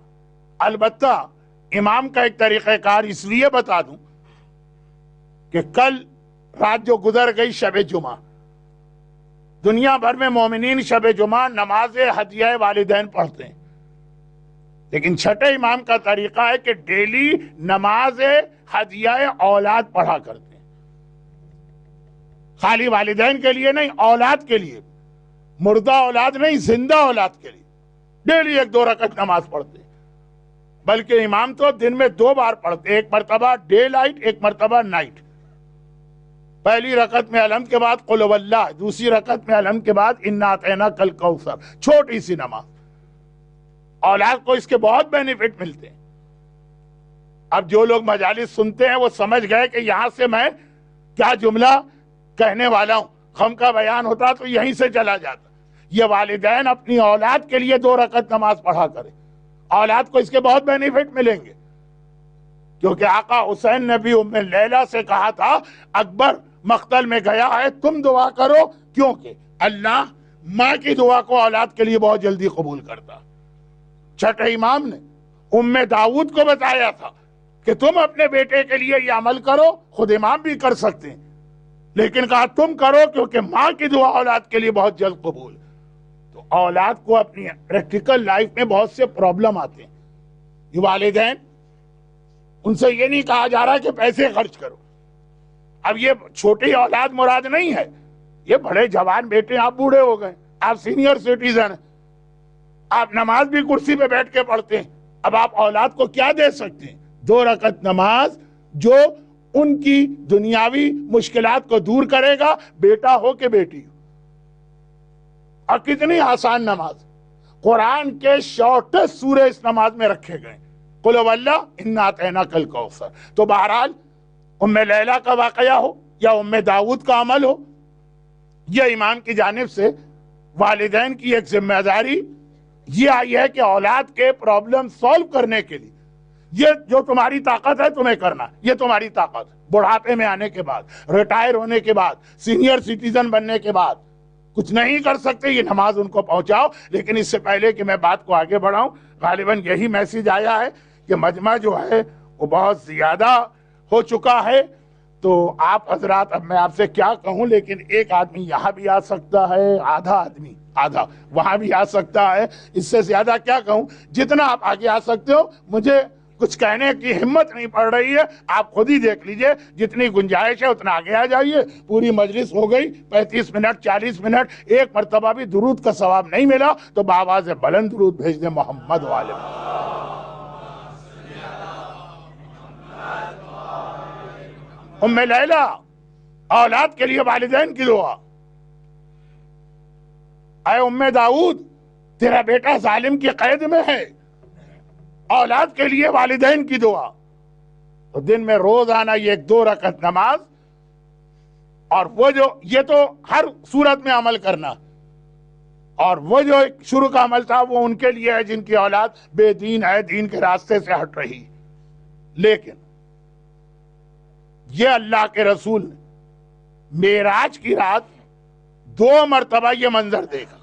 البتہ امام کا ایک طریقہ کار اس لیے بتا دوں کہ کل رات جو گزر گئی شب جمعہ، دنیا بھر میں مومنین شب جمعہ نماز ہدیہ والدین پڑھتے ہیں، لیکن چھٹے امام کا طریقہ ہے کہ ڈیلی نماز ہدیہ اولاد پڑھا کرتے ہیں، خالی والدین کے لیے نہیں، اولاد کے لیے، مردہ اولاد نہیں، زندہ اولاد کے لیے ڈیلی 1-2 رکعت نماز پڑھتے ہیں، بلکہ امام تو دن میں 2 بار پڑھتے، ایک مرتبہ ڈے لائٹ، ایک مرتبہ نائٹ، پہلی رکعت میں الحمد کے بعد قل هو اللہ، دوسری رکعت میں الحمد کے بعد انا اعطیناک الکوثر، چھوٹی سی نماز. اولاد کو اس کے بہت بینیفٹ ملتے ہیں. اب جو لوگ مجالس سنتے ہیں وہ سمجھ گئے کہ یہاں سے میں کیا جملہ کہنے والا ہوں، غم کا بیان ہوتا تو یہیں سے چلا جاتا. یہ والدین اپنی اولاد کے لیے 2 رکعت نماز پڑھا کرے، اولاد کو اس کے بہت بینیفٹ ملیں گے. کیونکہ آقا حسین نے بھی ام لیلہ سے کہا تھا اکبر مقتل میں گیا ہے، تم دعا کرو، کیونکہ اللہ ماں کی دعا کو اولاد کے لیے بہت جلدی قبول کرتا. چھٹے امام نے ام داؤد کو بتایا تھا کہ تم اپنے بیٹے کے لیے یہ عمل کرو، خود امام بھی کر سکتے ہیں، لیکن کہا تم کرو کیونکہ ماں کی دعا اولاد کے لیے بہت جلد قبول. تو اولاد کو اپنی پریکٹیکل لائف میں بہت سے پرابلم آتے ہیں. یہ والدین، ان سے یہ نہیں کہا جا رہا کہ پیسے خرچ کرو. اب یہ چھوٹی اولاد مراد نہیں ہے، یہ بڑے جوان بیٹے، آپ بوڑھے ہو گئے، آپ سینئر سٹیزن ہیں، آپ نماز بھی کرسی پہ بیٹھ کے پڑھتے ہیں. اب آپ اولاد کو کیا دے سکتے ہیں؟ 2 رکعت نماز جو ان کی دنیاوی مشکلات کو دور کرے گا، بیٹا ہو کہ بیٹی ہو. اور کتنی آسان نماز، قرآن کے شارٹسٹ سورے اس نماز میں رکھے گئے، قل هو اللہ انا اعطیناک الکوثر. تو بہرحال ام لیلہ کا واقعہ ہو یا ام داؤد کا عمل ہو، یہ امام کی جانب سے والدین کی ایک ذمہ داری یہ آئی ہے کہ اولاد کے پرابلم سولو کرنے کے لیے یہ جو تمہاری طاقت ہے تمہیں کرنا، یہ تمہاری طاقت. بڑھاپے میں آنے کے بعد، ریٹائر ہونے کے بعد، سینئر سٹیزن بننے کے بعد کچھ نہیں کر سکتے، یہ نماز ان کو پہنچاؤ. لیکن اس سے پہلے کہ میں بات کو آگے بڑھاؤں، غالباً یہی میسیج آیا ہے کہ مجمع جو ہے وہ بہت زیادہ ہو چکا ہے. تو آپ حضرات، اب میں آپ سے کیا کہوں، لیکن ایک آدمی یہاں بھی آ سکتا ہے، آدھا وہاں بھی آ سکتا ہے. اس سے زیادہ کیا کہوں، جتنا آپ آگے آ سکتے ہو. مجھے کچھ کہنے کی ہمت نہیں پڑ رہی ہے، آپ خود ہی دیکھ لیجئے، جتنی گنجائش ہے اتنا آگے آ جائیے. پوری مجلس ہو گئی 35 منٹ 40 منٹ، ایک مرتبہ بھی درود کا ثواب نہیں ملا تو بآواز بلند درود بھیج دیں محمد والے. ام لیلہ، اولاد کے لیے والدین کی دعا. اے ام داؤد، تیرا بیٹا ظالم کی قید میں ہے، اولاد کے لیے والدین کی دعا. تو دن میں روزانہ یہ 2 رکعت نماز، اور وہ جو یہ تو ہر صورت میں عمل کرنا، اور وہ جو شروع کا عمل تھا وہ ان کے لیے ہے جن کی اولاد بے دین ہے، دین کے راستے سے ہٹ رہی. لیکن یہ اللہ کے رسول نے معراج کی رات 2 مرتبہ یہ منظر دیکھا.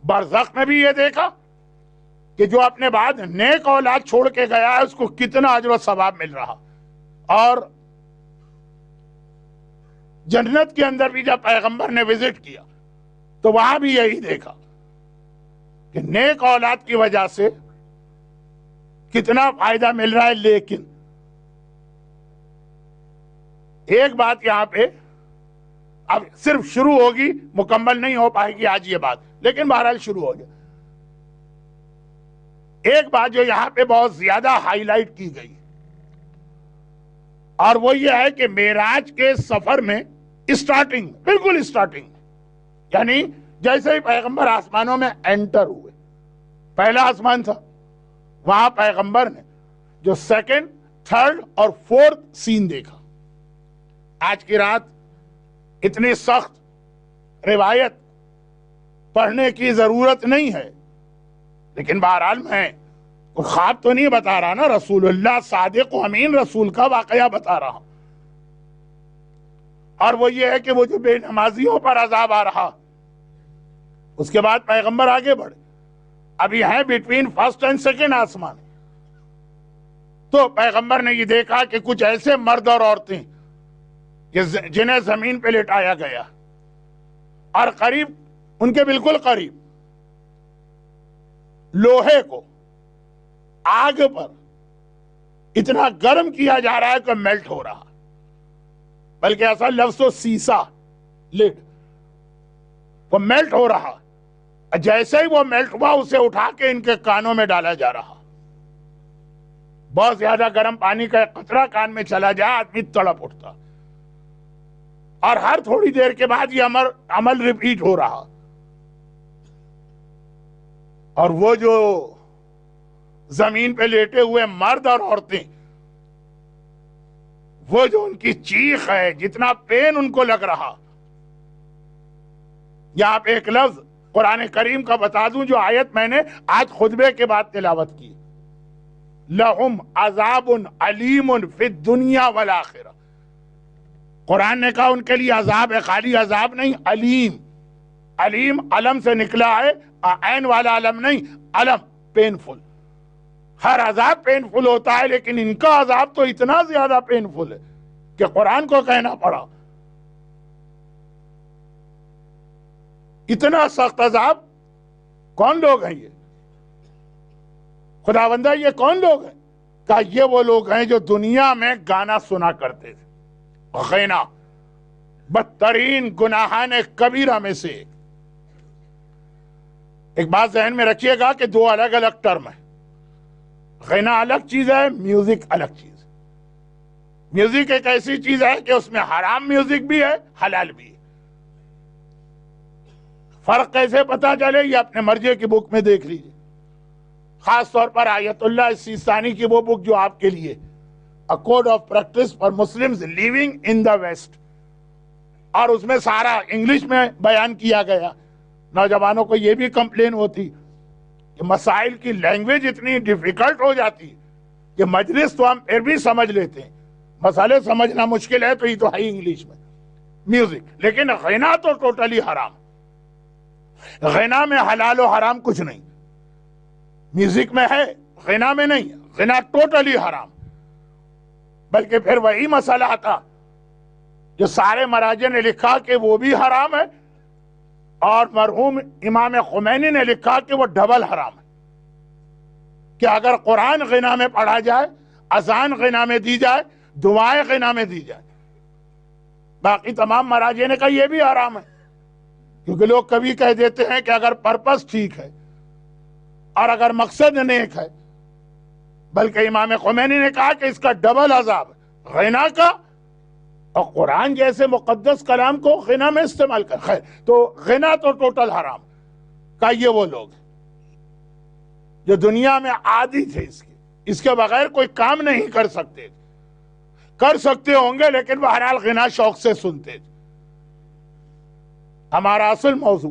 برزخ میں بھی یہ دیکھا کہ جو اپنے بعد نیک اولاد چھوڑ کے گیا ہے اس کو کتنا اجر و ثواب مل رہا. اور جنت کے اندر بھی جب پیغمبر نے وزٹ کیا تو وہاں بھی یہی دیکھا کہ نیک اولاد کی وجہ سے کتنا فائدہ مل رہا ہے. لیکن ایک بات یہاں پہ اب صرف شروع ہوگی، مکمل نہیں ہو پائے گی آج یہ بات، لیکن بہرحال شروع ہو گیا. ایک بات جو یہاں پہ بہت زیادہ ہائی لائٹ کی گئی اور وہ یہ ہے کہ معراج کے سفر میں اسٹارٹنگ، بالکل اسٹارٹنگ، یعنی جیسے ہی پیغمبر آسمانوں میں انٹر ہوئے، پہلا آسمان تھا، وہاں پیغمبر نے جو 2nd 3rd اور 4th سین دیکھا. آج کی رات اتنی سخت روایت پڑھنے کی ضرورت نہیں ہے، لیکن بہرحال میں کوئی خواب تو نہیں بتا رہا نا، رسول اللہ صادق و امین رسول کا واقعہ بتا رہا ہوں. اور وہ یہ ہے کہ وہ جو بے نمازیوں پر عذاب آ رہا، اس کے بعد پیغمبر آگے بڑھے، ابھی ہیں بٹوین 1st and 2nd آسمان. تو پیغمبر نے یہ دیکھا کہ کچھ ایسے مرد اور عورتیں جنہیں زمین پہ لٹایا گیا، اور قریب ان کے بالکل قریب لوہے کو آگ پر اتنا گرم کیا جا رہا ہے کہ میلٹ ہو رہا، بلکہ ایسا لفظ و سیسا لڈ، وہ میلٹ ہو رہا. جیسے ہی وہ میلٹ ہوا اسے اٹھا کے ان کے کانوں میں ڈالا جا رہا. بہت زیادہ گرم پانی کا ایک قطرہ کان میں چلا جائے آدمی تڑپ اٹھتا. اور ہر تھوڑی دیر کے بعد یہ عمل ریپیٹ ہو رہا. اور وہ جو زمین پہ لیٹے ہوئے مرد اور عورتیں، وہ جو ان کی چیخ ہے، جتنا پین ان کو لگ رہا. یہاں پہ ایک لفظ قرآن کریم کا بتا دوں جو آیت میں نے آج خطبے کے بعد تلاوت کی، لَهُمْ عَذَابٌ عَلِيمٌ فِي الدُّنْيَا وَالْآخِرَةِ. قرآن نے کہا ان کے لیے عذاب ہے، خالی عذاب نہیں، علیم. علیم علم سے نکلا ہے، عین والا علم نہیں، علم پینفل. ہر عذاب پینفل ہوتا ہے، لیکن ان کا عذاب تو اتنا زیادہ پینفل ہے کہ قرآن کو کہنا پڑا. اتنا سخت عذاب. کون لوگ ہیں یہ؟ خداوندہ یہ کون لوگ ہیں؟ کہا یہ وہ لوگ ہیں جو دنیا میں گانا سنا کرتے تھے. غینا بدترین گناہان کبیرہ میں سے ایک بات ذہن میں رکھیے گا کہ دو الگ الگ ٹرم ہیں. غنا الگ چیز ہے، میوزک الگ چیز. میوزک ایک ایسی چیز ہے کہ اس میں حرام میوزک بھی ہے، حلال بھی ہے. فرق کیسے پتا چلے؟ یہ اپنے مرجع کی بک میں دیکھ لیجیے. خاص طور پر آیت اللہ سیستانی کی وہ بک جو آپ کے لیے A Code of Practice for Muslims Living in the West، اور اس میں سارا انگلش میں بیان کیا گیا. نوجوانوں کو یہ بھی کمپلین ہوتی کہ مسائل کی لینگویج اتنی ڈیفیکلٹ ہو جاتی کہ مجلس تو ہم پھر بھی سمجھ لیتے ہیں، مسئلے سمجھنا مشکل ہے تو یہ تو ہے انگلش میں. میوزک. لیکن غنا تو ٹوٹلی حرام. غنا میں حلال و حرام کچھ نہیں. میوزک میں ہے، غنا میں نہیں. غنا ٹوٹلی حرام. بلکہ پھر وہی مسئلہ آتا جو سارے مراجع نے لکھا کہ وہ بھی حرام ہے، اور مرحوم امام خمینی نے لکھا کہ وہ ڈبل حرام ہے. کہ اگر قرآن غنا میں پڑھا جائے، اذان غنا میں دی جائے، دعائیں غنا میں دی جائے. باقی تمام مراجع نے کہا یہ بھی حرام ہے. کیونکہ لوگ کبھی کہہ دیتے ہیں کہ اگر پرپس ٹھیک ہے اور اگر مقصد نیک ہے. بلکہ امام خمینی نے کہا کہ اس کا ڈبل عذاب ہے، غنا کا اور قرآن جیسے مقدس کلام کو غنا میں استعمال کر. خیر، تو غنا تو ٹوٹل حرام. کہ یہ وہ لوگ جو دنیا میں عادی تھے اس کے بغیر کوئی کام نہیں کر سکتے. کر سکتے ہوں گے لیکن بہرحال غنا شوق سے سنتے تھے. ہمارا اصل موضوع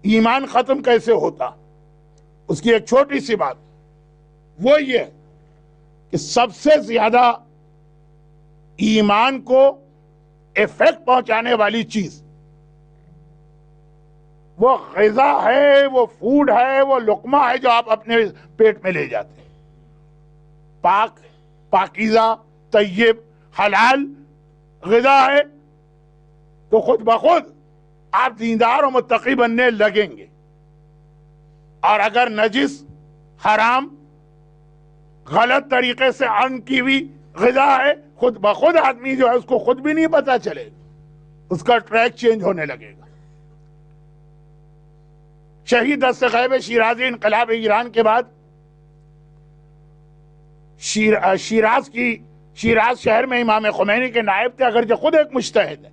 ایمان ختم کیسے ہوتا، اس کی ایک چھوٹی سی بات وہ یہ کہ سب سے زیادہ ایمان کو ایفیکٹ پہنچانے والی چیز وہ غذا ہے، وہ فوڈ ہے، وہ لقمہ ہے جو آپ اپنے پیٹ میں لے جاتے ہیں. پاک، پاکیزہ، طیب، حلال غذا ہے تو خود بخود آپ دیندار و متقی بننے لگیں گے. اور اگر نجس، حرام، غلط طریقے سے ارن کی ہوئی غذا ہے، خود بخود آدمی جو ہے اس کو خود بھی نہیں پتا چلے، اس کا ٹریک چینج ہونے لگے گا. شہید دست غیب شیرازی انقلاب ایران کے بعد شیراز شہر میں امام خمینی کے نائب تھے، اگرچہ خود ایک مجتہد ہے،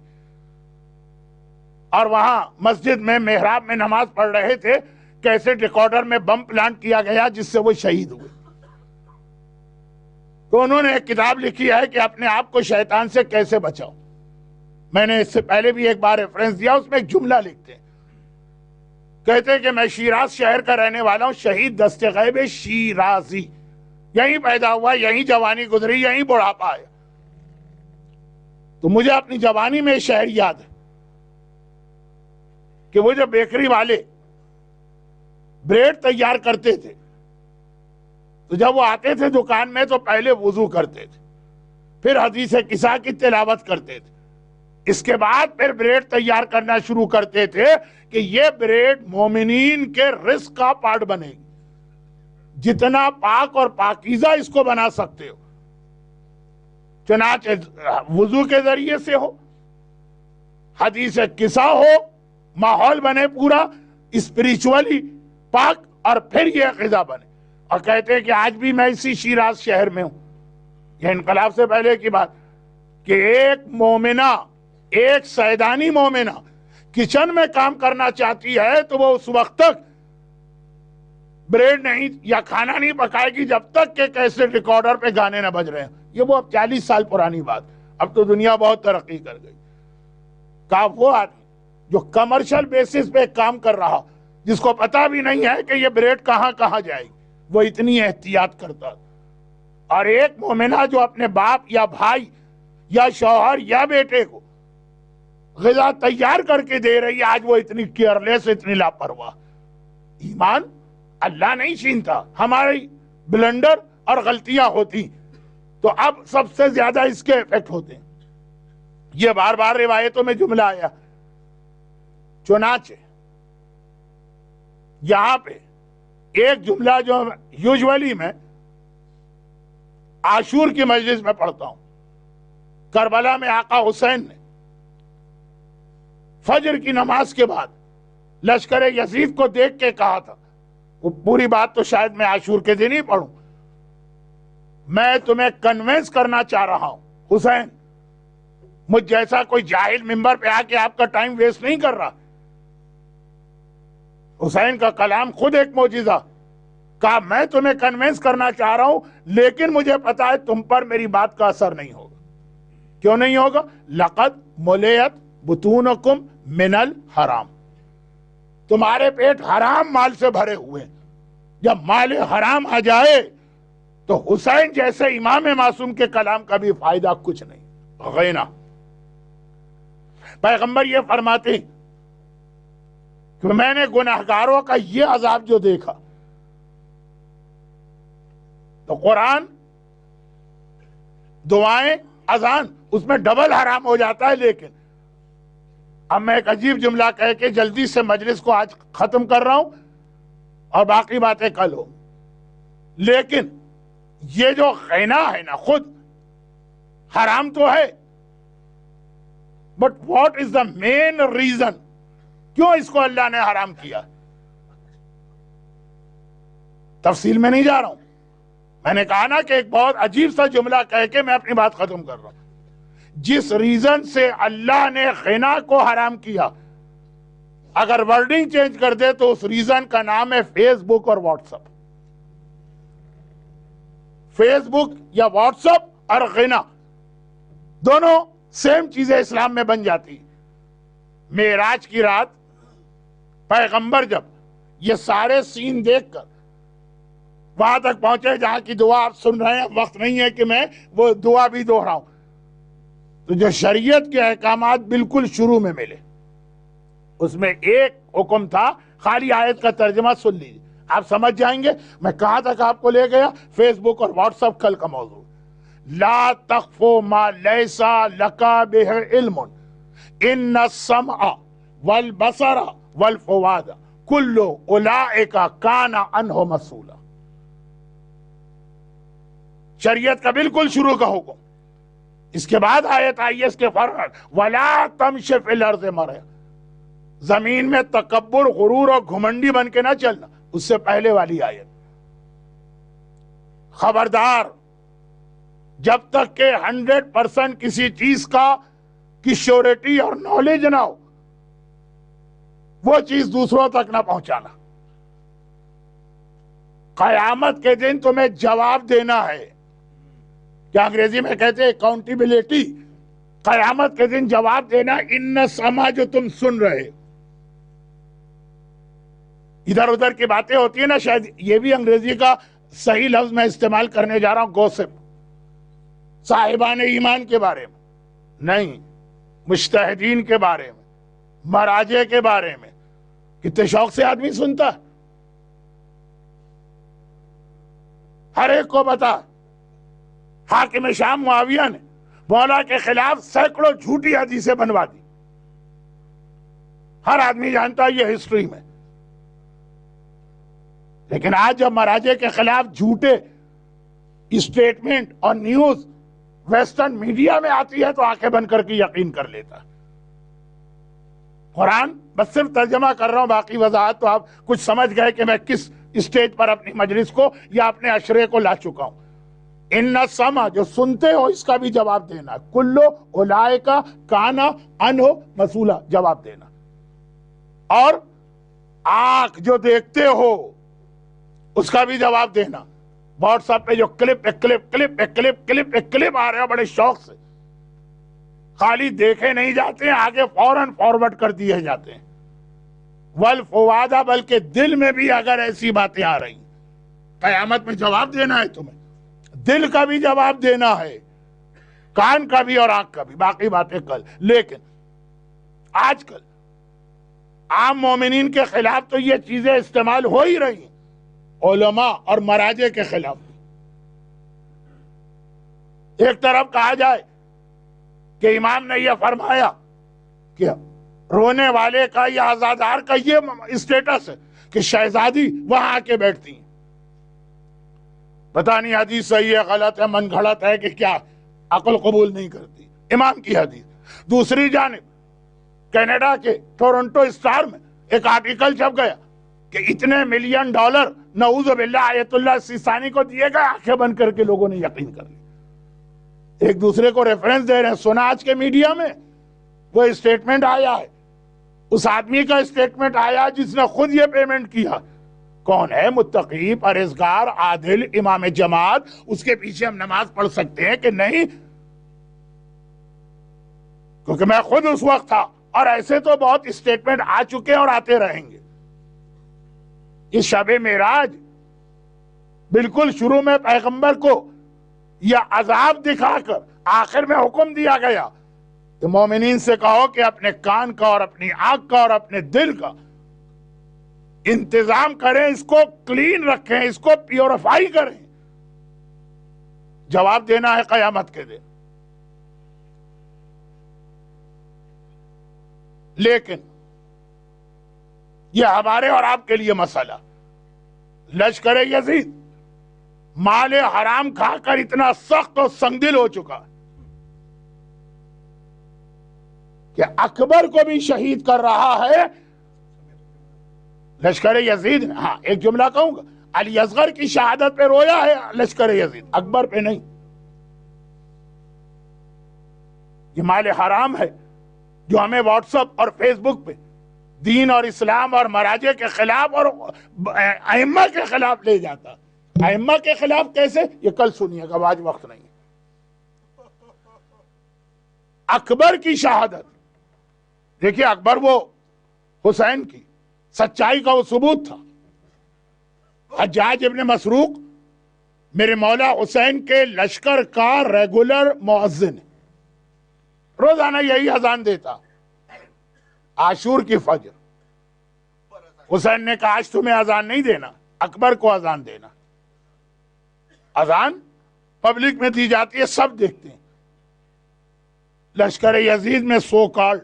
اور وہاں مسجد میں محراب میں نماز پڑھ رہے تھے. کیسٹ ریکارڈر میں بم پلانٹ کیا گیا جس سے وہ شہید ہوئے. تو انہوں نے ایک کتاب لکھی ہے کہ اپنے آپ کو شیطان سے کیسے بچاؤ. میں نے اس سے پہلے بھی ایک بار ریفرنس دیا. اس میں ایک جملہ لکھتے ہیں، کہتے ہیں کہ میں شیراز شہر کا رہنے والا ہوں، شہید دست غیب شیرازی. یہیں پیدا ہوا، یہیں جوانی گزری، یہیں بڑھاپا آیا. تو مجھے اپنی جوانی میں شہر یاد ہے کہ وہ جو بیکری والے بریڈ تیار کرتے تھے تو جب وہ آتے تھے دکان میں تو پہلے وضو کرتے تھے، پھر حدیث قصہ کی تلاوت کرتے تھے، اس کے بعد پھر بریڈ تیار کرنا شروع کرتے تھے کہ یہ بریڈ مومنین کے رزق کا پارٹ بنے گی. جتنا پاک اور پاکیزہ اس کو بنا سکتے ہو، چنانچہ وضو کے ذریعے سے ہو، حدیث قصہ ہو، ماحول بنے پورا اسپریچولی پاک، اور پھر یہ غذا بنے. اور کہتے ہیں کہ آج بھی میں اسی شیراز شہر میں ہوں. یہ انقلاب سے پہلے کی بات کہ ایک مومنہ ایک سیدانی مومنہ کچن میں کام کرنا چاہتی ہے تو وہ اس وقت تک بریڈ نہیں یا کھانا نہیں پکائے گی جب تک کہ کیسٹ ریکارڈر پہ گانے نہ بج رہے ہیں. یہ وہ اب 40 سال پرانی بات. اب تو دنیا بہت ترقی کر گئی. کہا وہ آدمی جو کمرشل بیسس پہ کام کر رہا, جس کو پتا بھی نہیں ہے کہ یہ بریڈ کہاں کہاں جائے گی, وہ اتنی احتیاط کرتا. اور ایک مومنہ جو اپنے باپ یا بھائی یا شوہر یا بیٹے کو غذا تیار کر کے دے رہی ہے, آج وہ اتنی کیئرلیس, اتنی لاپرواہ. ایمان اللہ نہیں چھینتا, ہماری بلنڈر اور غلطیاں ہوتی تو اب سب سے زیادہ اس کے ایفیکٹ ہوتے ہیں. یہ بار بار روایتوں میں جملہ آیا. چنانچہ یہاں پہ ایک جملہ جو یوزولی میں عاشور کی مجلس میں پڑھتا ہوں, کربلا میں آقا حسین نے فجر کی نماز کے بعد لشکر یزید کو دیکھ کے کہا تھا, وہ پوری بات تو شاید میں عاشور کے دن ہی پڑھوں, میں تمہیں کنوینس کرنا چاہ رہا ہوں حسین, مجھ جیسا کوئی جاہل ممبر پہ آ کے آپ کا ٹائم ویسٹ نہیں کر رہا. حسین کا کلام خود ایک معجزہ. کہا میں تمہیں کنوینس کرنا چاہ رہا ہوں لیکن مجھے پتا ہے تم پر میری بات کا اثر نہیں ہوگا. کیوں نہیں ہوگا؟ لقد ملیت بطونکم من الحرام, تمہارے پیٹ حرام مال سے بھرے ہوئے. جب مال حرام آ جائے تو حسین جیسے امام معصوم کے کلام کا بھی فائدہ کچھ نہیں. غینا پیغمبر یہ فرماتے ہیں کہ میں نے گناہگاروں کا یہ عذاب جو دیکھا, تو قرآن, دعائیں, اذان, اس میں ڈبل حرام ہو جاتا ہے. لیکن اب میں ایک عجیب جملہ کہہ کے جلدی سے مجلس کو آج ختم کر رہا ہوں اور باقی باتیں کل ہو. لیکن یہ جو غینا ہے نا, خود حرام تو ہے, but what is the main reason, کیوں اس کو اللہ نے حرام کیا؟ تفصیل میں نہیں جا رہا ہوں. میں نے کہا نا کہ ایک بہت عجیب سا جملہ کہہ کے میں اپنی بات ختم کر رہا ہوں. جس ریزن سے اللہ نے غنا کو حرام کیا, اگر ورڈنگ چینج کر دے تو اس ریزن کا نام ہے فیس بک اور واٹس ایپ. فیس بک یا واٹس ایپ اور غنا دونوں سیم چیزیں اسلام میں بن جاتی. معراج کی رات پیغمبر جب یہ سارے سین دیکھ کر وہاں تک پہنچے جہاں کی دعا آپ سن رہے ہیں, وقت نہیں ہے کہ میں وہ دعا بھی دوہراؤں, تو جو شریعت کے احکامات بالکل شروع میں ملے اس میں ایک حکم تھا, خالی آیت کا ترجمہ سن لیجیے آپ سمجھ جائیں گے میں کہاں تک آپ کو لے گیا. فیس بک اور واٹس ایپ کل کا موضوع. لا تخف ما لیس لک بہ علم ان السمع والبصر والفؤاد کل اولئک کان عنہ مسئولا. شریعت کا بالکل شروع کا حکم. اس کے بعد آیت آئی اس کے فرق ولا تمش فی الارض مرحا, زمین میں تکبر, غرور اور گھمنڈی بن کے نہ چلنا. اس سے پہلے والی آیت, خبردار جب تک کہ 100% کسی چیز کی شیورٹی اور نالج نہ ہو وہ چیز دوسروں تک نہ پہنچانا. قیامت کے دن تمہیں جواب دینا ہے, کیا انگریزی میں کہتے ہیں اکاؤنٹیبلٹی. قیامت کے دن جواب دینا. ان سما جو تم سن رہے, ادھر ادھر کی باتیں ہوتی ہیں نا, شاید یہ بھی انگریزی کا صحیح لفظ میں استعمال کرنے جا رہا ہوں, گوسپ, صاحبان ایمان کے بارے میں نہیں, مجتہدین کے بارے میں, مراجع کے بارے میں. کتنے شوق سے آدمی سنتا, ہر ایک کو بتا. حاکم شام معاویہ نے مولا کے خلاف سینکڑوں جھوٹی حدیثیں بنوا دی, ہر آدمی جانتا ہے یہ ہسٹری میں. لیکن آج جب مراجع کے خلاف جھوٹے اسٹیٹمنٹ اور نیوز ویسٹرن میڈیا میں آتی ہے تو آنکھیں بند کر کے یقین کر لیتا. قرآن بس صرف ترجمہ کر رہا ہوں, باقی وضاحت تو آپ کچھ سمجھ گئے کہ میں کس اسٹیج پر اپنی مجلس کو یا اپنے عشرے کو لا چکا ہوں. ان سما جو سنتے ہو اس کا بھی جواب دینا، کلو اولائکا کانا انہو مسئولا جواب دینا، اور آنکھ جو دیکھتے ہو اس کا بھی جواب دینا۔ واٹس ایپ پہ جو کلپ آ رہے ہیں بڑے شوق سے، خالی دیکھے نہیں جاتے ہیں، آگے فوراً فارورڈ کر دیے جاتے ہیں۔ والفوادہ، بلکہ دل میں بھی اگر ایسی باتیں آ رہی، قیامت میں جواب دینا ہے تمہیں، دل کا بھی جواب دینا ہے، کان کا بھی اور آنکھ کا بھی، باقی باتیں کل۔ لیکن آج کل عام مومنین کے خلاف تو یہ چیزیں استعمال ہو ہی رہی ہیں، علماء اور مراجع کے خلاف۔ ایک طرف کہا جائے کہ امام نے یہ فرمایا کہ رونے والے کا یا عزادار کا یہ اسٹیٹس ہے کہ شہزادی وہاں آ کے بیٹھتی ہیں، پتہ نہیں حدیث صحیح ہے غلط ہے من گھڑت ہے کہ کیا، عقل قبول نہیں کرتی امام کی حدیث۔ دوسری جانب کینیڈا کے ٹورنٹو اسٹار میں ایک آرٹیکل چھپ گیا کہ اتنے ملین ڈالر نعوذ باللہ آیت اللہ سیستانی کو دیے گئے، آنکھیں بند کر کے لوگوں نے یقین کر لی، ایک دوسرے کو ریفرنس دے رہے ہیں۔ سنا آج کے میڈیا میں وہ اسٹیٹمنٹ آیا ہے، اس آدمی کا اسٹیٹمنٹ آیا جس نے خود یہ پیمنٹ کیا۔ کون ہے؟ متقی، پرہیزگار، عادل، امام جماعت، اس کے پیچھے ہم نماز پڑھ سکتے ہیں کہ نہیں؟ کیونکہ میں خود اس وقت تھا، اور ایسے تو بہت اسٹیٹمنٹ آ چکے اور آتے رہیں گے۔ یہ شب معراج بالکل شروع میں پیغمبر کو یہ عذاب دکھا کر آخر میں حکم دیا گیا کہ مومنین سے کہو کہ اپنے کان کا اور اپنی آنکھ کا اور اپنے دل کا انتظام کریں، اس کو کلین رکھیں، اس کو پیوریفائی کریں، جواب دینا ہے قیامت کے دن۔ لیکن یہ ہمارے اور آپ کے لیے مسئلہ، لشکر یزید مال حرام کھا کر اتنا سخت اور سنگدل ہو چکا کہ اکبر کو بھی شہید کر رہا ہے۔ لشکر یزید نے، ہاں ایک جملہ کہوں گا، علی اصغر کی شہادت پہ رویا ہے لشکر یزید، اکبر پہ نہیں۔ یہ مال حرام ہے جو ہمیں واٹس ایپ اور فیس بک پہ دین اور اسلام اور مراجع کے خلاف اور ائمہ کے خلاف لے جاتا۔ ائمہ کے خلاف کیسے؟ یہ کل سنیے گا، آج وقت نہیں۔ اکبر کی شہادت دیکھیے، اکبر وہ حسین کی سچائی کا وہ ثبوت تھا۔ حجاج ابن مسروق میرے مولا حسین کے لشکر کا ریگولر مؤذن، روزانہ یہی اذان دیتا، عاشور کی فجر۔ حسین نے کہا آج تمہیں اذان نہیں دینا، اکبر کو اذان دینا۔ اذان پبلک میں دی جاتی ہے، سب دیکھتے ہیں۔ لشکر یزید میں سو کارڈ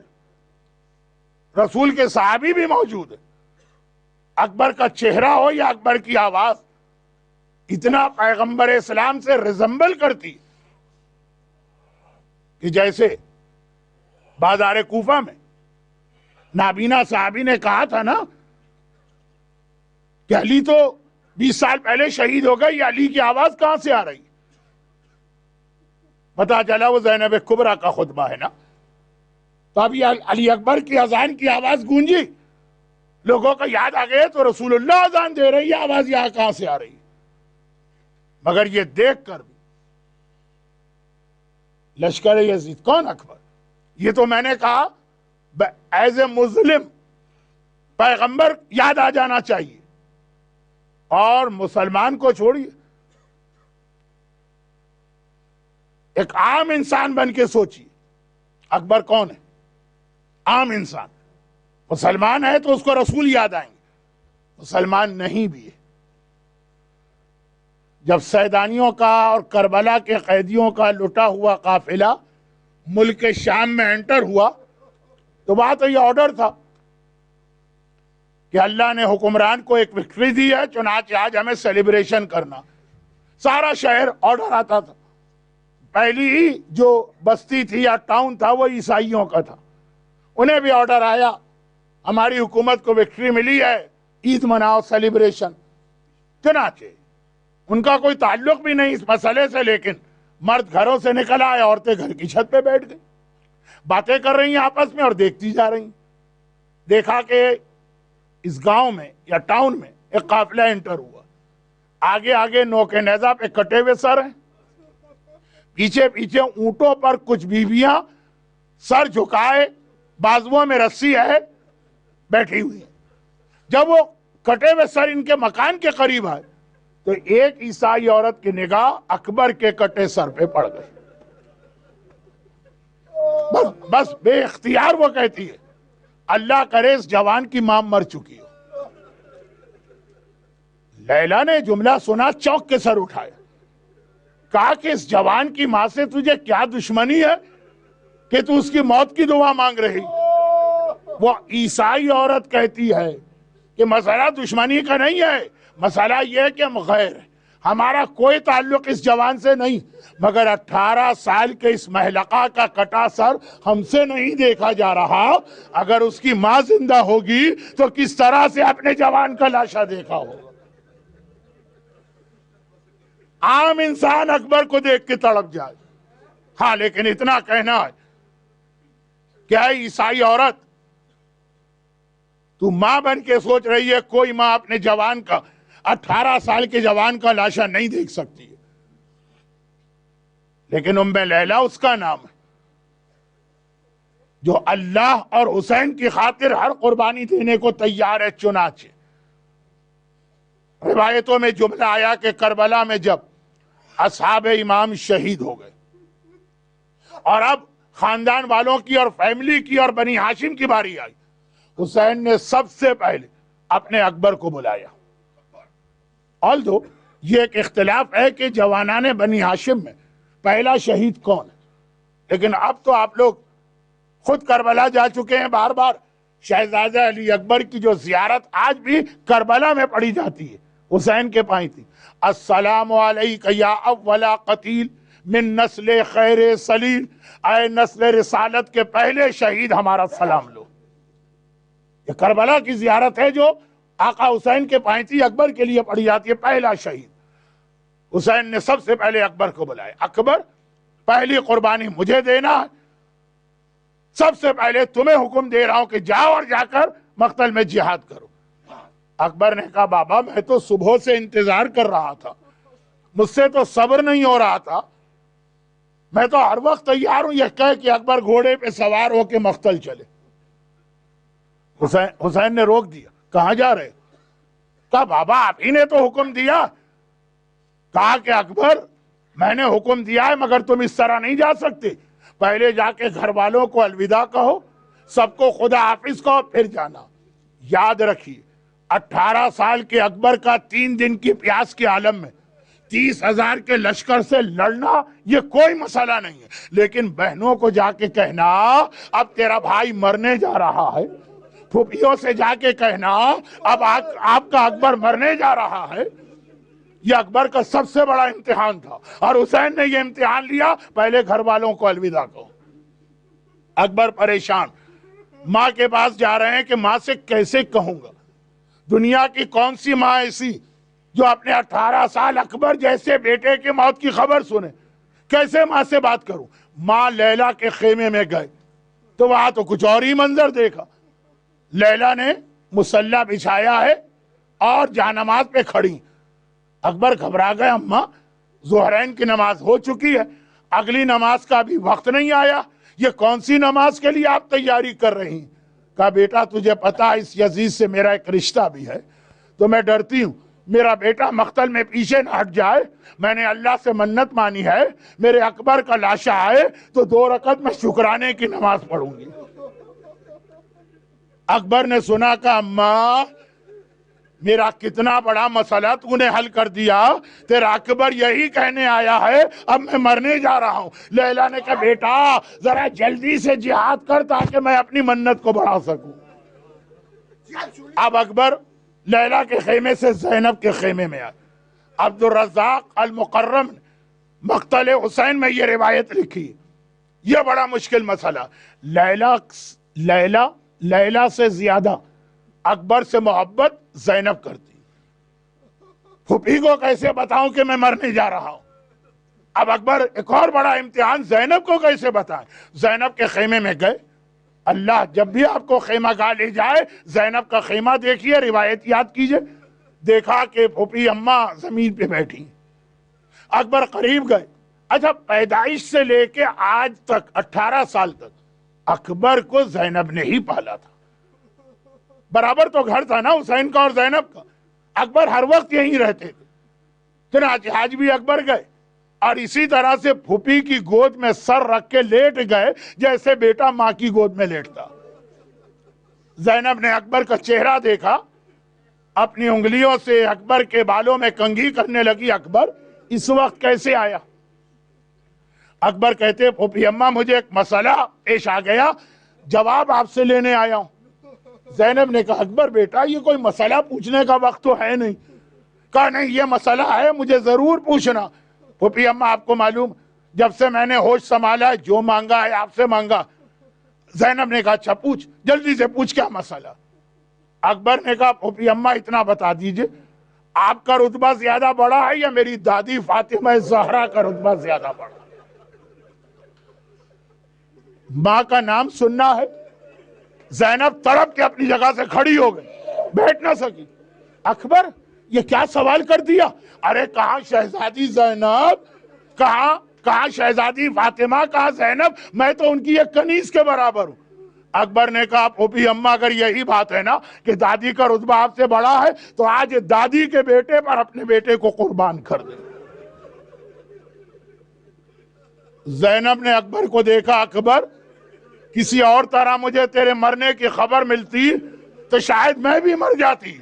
رسول کے صحابی بھی موجود ہے، اکبر کا چہرہ ہو یا اکبر کی آواز اتنا پیغمبر اسلام سے ریزمبل کرتی کہ جیسے بازار کوفہ میں نابینا صحابی نے کہا تھا نا کہ علی تو 20 سال پہلے شہید ہو گئے، یہ علی کی آواز کہاں سے آ رہی؟ پتا چلا وہ زینب کبریٰ کا خطبہ ہے نا، تو اب یہ علی اکبر کی اذان کی آواز گونجی، لوگوں کو یاد آ گئے تو رسول اللہ اذان دے رہے ہیں، یہ آواز یہاں کہاں سے آ رہی؟ مگر یہ دیکھ کر بھی لشکر یزید کون؟ اکبر۔ یہ تو میں نے کہا ایز اے مسلم پیغمبر یاد آ جانا چاہیے، اور مسلمان کو چھوڑیے، ایک عام انسان بن کے سوچیے اکبر کون ہے؟ عام انسان مسلمان ہے تو اس کو رسول یاد آئیں گے، مسلمان نہیں بھی ہے۔ جب سیدانیوں کا اور کربلا کے قیدیوں کا لٹا ہوا قافلہ ملک شام میں انٹر ہوا تو بات یہ آرڈر تھا کہ اللہ نے حکمران کو ایک وکٹری دی ہے، چنانچہ آج ہمیں سیلیبریشن کرنا۔ سارا شہر آرڈر آتا تھا، پہلی ہی جو بستی تھی یا ٹاؤن تھا وہ عیسائیوں کا تھا، انہیں بھی آرڈر آیا ہماری حکومت کو وکٹری ملی ہے، عید مناؤ، سیلیبریشن۔ چنانچہ ان کا کوئی تعلق بھی نہیں اس مسئلے سے، لیکن مرد گھروں سے نکل آئے، عورتیں گھر کی چھت پہ بیٹھ گئی، باتیں کر رہی ہیں آپس میں اور دیکھتی جا رہی ہیں۔ دیکھا کہ اس گاؤں میں یا ٹاؤن میں ایک قافلہ انٹر ہوا، آگے آگے نوکے نیزہ پہ کٹے ہوئے سر ہیں، پیچھے پیچھے اونٹوں پر کچھ بیویاں سر جھکائے، بازوؤں میں رسی ہے، بیٹھی ہوئی ہیں۔ جب وہ کٹے ہوئے سر ان کے مکان کے قریب آئے تو ایک عیسائی عورت کی نگاہ اکبر کے کٹے سر پہ پڑ گئی۔ بس بے اختیار وہ کہتی ہے اللہ کرے اس جوان کی ماں مر چکی ہو۔ لیلا نے جملہ سنا، چونک کے سر اٹھایا، کہا کہ اس جوان کی ماں سے تجھے کیا دشمنی ہے کہ تو اس کی موت کی دعا مانگ رہی؟ وہ عیسائی عورت کہتی ہے کہ مسئلہ دشمنی کا نہیں ہے، مسئلہ یہ ہے کہ ہم غیر ہیں، ہمارا کوئی تعلق اس جوان سے نہیں، مگر 18 سال کے اس مہلکہ کا کٹا سر ہم سے نہیں دیکھا جا رہا، اگر اس کی ماں زندہ ہوگی تو کس طرح سے اپنے جوان کا لاشا دیکھا ہوگا۔ عام انسان اکبر کو دیکھ کے تڑپ جائے، ہاں لیکن اتنا کہنا ہے کہ اے عیسائی عورت، تو ماں بن کے سوچ رہی ہے کوئی ماں اپنے جوان کا 18 سال کے جوان کا لاشا نہیں دیکھ سکتی ہے، لیکن ام لیلا اس کا نام ہے جو اللہ اور حسین کی خاطر ہر قربانی دینے کو تیار ہے۔ چنانچہ روایتوں میں جملہ آیا کہ کربلا میں جب اصحاب امام شہید ہو گئے اور اب خاندان والوں کی اور فیملی کی اور بنی ہاشم کی باری آئی، حسین نے سب سے پہلے اپنے اکبر کو بلایا۔ آلدو یہ ایک اختلاف ہے کہ جوانان بنی ہاشم میں پہلا شہید کون ہے، لیکن اب تو آپ لوگ خود کربلا جا چکے ہیں بار بار۔ شہزادہ علی اکبر کی جو زیارت آج بھی کربلا میں پڑھی جاتی ہے، حسین کے پائیں تھی، السلام علیک یا اولا قتیل من نسل خیر سلیل، اے نسل رسالت کے پہلے شہید ہمارا سلام لو۔ یہ کربلا کی زیارت ہے جو آقا حسین کے پائنتی اکبر کے لیے پڑھی جاتی ہے، پہلا شہید۔ حسین نے سب سے پہلے اکبر کو بلایا، اکبر پہلی قربانی مجھے دینا ہے، سب سے پہلے تمہیں حکم دے رہا ہوں کہ جاؤ اور جا کر مقتل میں جہاد کرو۔ اکبر نے کہا بابا میں تو صبح سے انتظار کر رہا تھا، مجھ سے تو صبر نہیں ہو رہا تھا، میں تو ہر وقت تیار ہوں یہ کہہ کہ اکبر گھوڑے پہ سوار ہو کے مقتل چلے۔ حسین نے روک دیا، کہاں جا رہے؟ کہا بابا آپ ہی نے تو حکم دیا۔ کہا کہ اکبر میں نے حکم دیا ہے مگر تم اس طرح نہیں جا سکتے، پہلے جا کے گھر والوں کو الوداع کہو، سب کو خدا حافظ کہو، پھر جانا۔ یاد رکھیے 18 سال کے اکبر کا 3 دن کی پیاس کے عالم میں 30,000 کے لشکر سے لڑنا یہ کوئی مسئلہ نہیں ہے، لیکن بہنوں کو جا کے کہنا اب تیرا بھائی مرنے جا رہا ہے، پھوپھیوں سے جا کے کہنا اب آپ کا اکبر مرنے جا رہا ہے، یہ اکبر کا سب سے بڑا امتحان تھا، اور حسین نے یہ امتحان لیا، پہلے گھر والوں کو الوداع کہو۔ اکبر پریشان، ماں کے پاس جا رہے ہیں کہ ماں سے کیسے کہوں گا، دنیا کی کون سی ماں ایسی جو اپنے 18 سال اکبر جیسے بیٹے کی موت کی خبر سنے، کیسے ماں سے بات کروں۔ ماں لیلا کے خیمے میں گئے تو وہاں تو کچھ اور ہی منظر دیکھا، لیلا نے مصلی بچھایا ہے اور جانماز پہ کھڑی۔ اکبر گھبرا گئے، اماں ظہرین کی نماز ہو چکی ہے، اگلی نماز کا بھی وقت نہیں آیا، یہ کون سی نماز کے لیے آپ تیاری کر رہی ہیں؟ کہا بیٹا تجھے پتا اس یزید سے میرا ایک رشتہ بھی ہے، تو میں ڈرتی ہوں میرا بیٹا مقتل میں پیچھے نہ ہٹ جائے، میں نے اللہ سے منت مانی ہے میرے اکبر کا لاشا آئے تو 2 رکعت میں شکرانے کی نماز پڑھوں گی۔ اکبر نے سنا کہ اماں میرا کتنا بڑا مسئلہ تو نے حل کر دیا، تیرا اکبر یہی کہنے آیا ہے اب میں مرنے جا رہا ہوں۔ لیلا نے کہا بیٹا ذرا جلدی سے جہاد کر تاکہ میں اپنی منت کو بڑھا سکوں۔ اب اکبر لیلا کے خیمے سے زینب کے خیمے میں آئے۔ عبد الرزاق المقرم نے مقتل حسین میں یہ روایت لکھی، یہ بڑا مشکل مسئلہ، لیلا، لیلا سے زیادہ اکبر سے محبت زینب کرتی، پھوپھی کو کیسے بتاؤں کہ میں مرنے جا رہا ہوں؟ اب اکبر ایک اور بڑا امتحان، زینب کو کیسے بتائیں؟ زینب کے خیمے میں گئے. اللہ جب بھی آپ کو خیمہ گاہ لے جائے زینب کا خیمہ دیکھیے، روایت یاد کیجئے. دیکھا کہ پھوپھی اماں زمین پہ بیٹھی. اکبر قریب گئے. اچھا، پیدائش سے لے کے آج تک 18 سال تک اکبر کو زینب نے ہی پالا تھا. برابر تو گھر تھا نا حسین کا اور زینب کا. اکبر ہر وقت یہیں رہتے تھے. چنانچہ آج بھی اکبر گئے اور اسی طرح سے پھوپھی کی گود میں سر رکھ کے لیٹ گئے جیسے بیٹا ماں کی گود میں لیٹتا. زینب نے اکبر کا چہرہ دیکھا، اپنی انگلیوں سے اکبر کے بالوں میں کنگھی کرنے لگی. اکبر اس وقت کیسے آیا؟ اکبر کہتے پھوپھی اماں مجھے ایک مسئلہ پیش آ گیا، جواب آپ سے لینے آیا ہوں. زینب نے کہا اکبر بیٹا یہ کوئی مسئلہ پوچھنے کا وقت تو ہے نہیں. کہا نہیں یہ مسئلہ ہے، مجھے ضرور پوچھنا. پھوپھی اماں آپ کو معلوم جب سے میں نے ہوش سنبھالا ہے جو مانگا ہے آپ سے مانگا. زینب نے کہا اچھا پوچھ، جلدی سے پوچھ کیا مسئلہ. اکبر نے کہا پھوپھی اماں اتنا بتا دیجئے آپ کا رتبہ زیادہ بڑا ہے یا میری دادی فاطمہ زہرا کا رتبہ زیادہ بڑا؟ ماں کا نام سننا ہے. زینب تڑپ کے اپنی جگہ سے کھڑی ہو گئی، بیٹھ نہ سکی. اکبر یہ کیا سوال کر دیا؟ ارے کہاں شہزادی زینب، کہاں شہزادی فاطمہ، کہاں زینب، میں تو ان کی ایک کنیز کے برابر ہوں. اکبر نے کہا پھوپھی اماں اگر یہی بات ہے نا کہ دادی کا رتبہ آپ سے بڑا ہے تو آج دادی کے بیٹے پر اپنے بیٹے کو قربان کر دے. زینب نے اکبر کو دیکھا، اکبر کسی اور طرح مجھے تیرے مرنے کی خبر ملتی تو شاید میں بھی مر جاتی،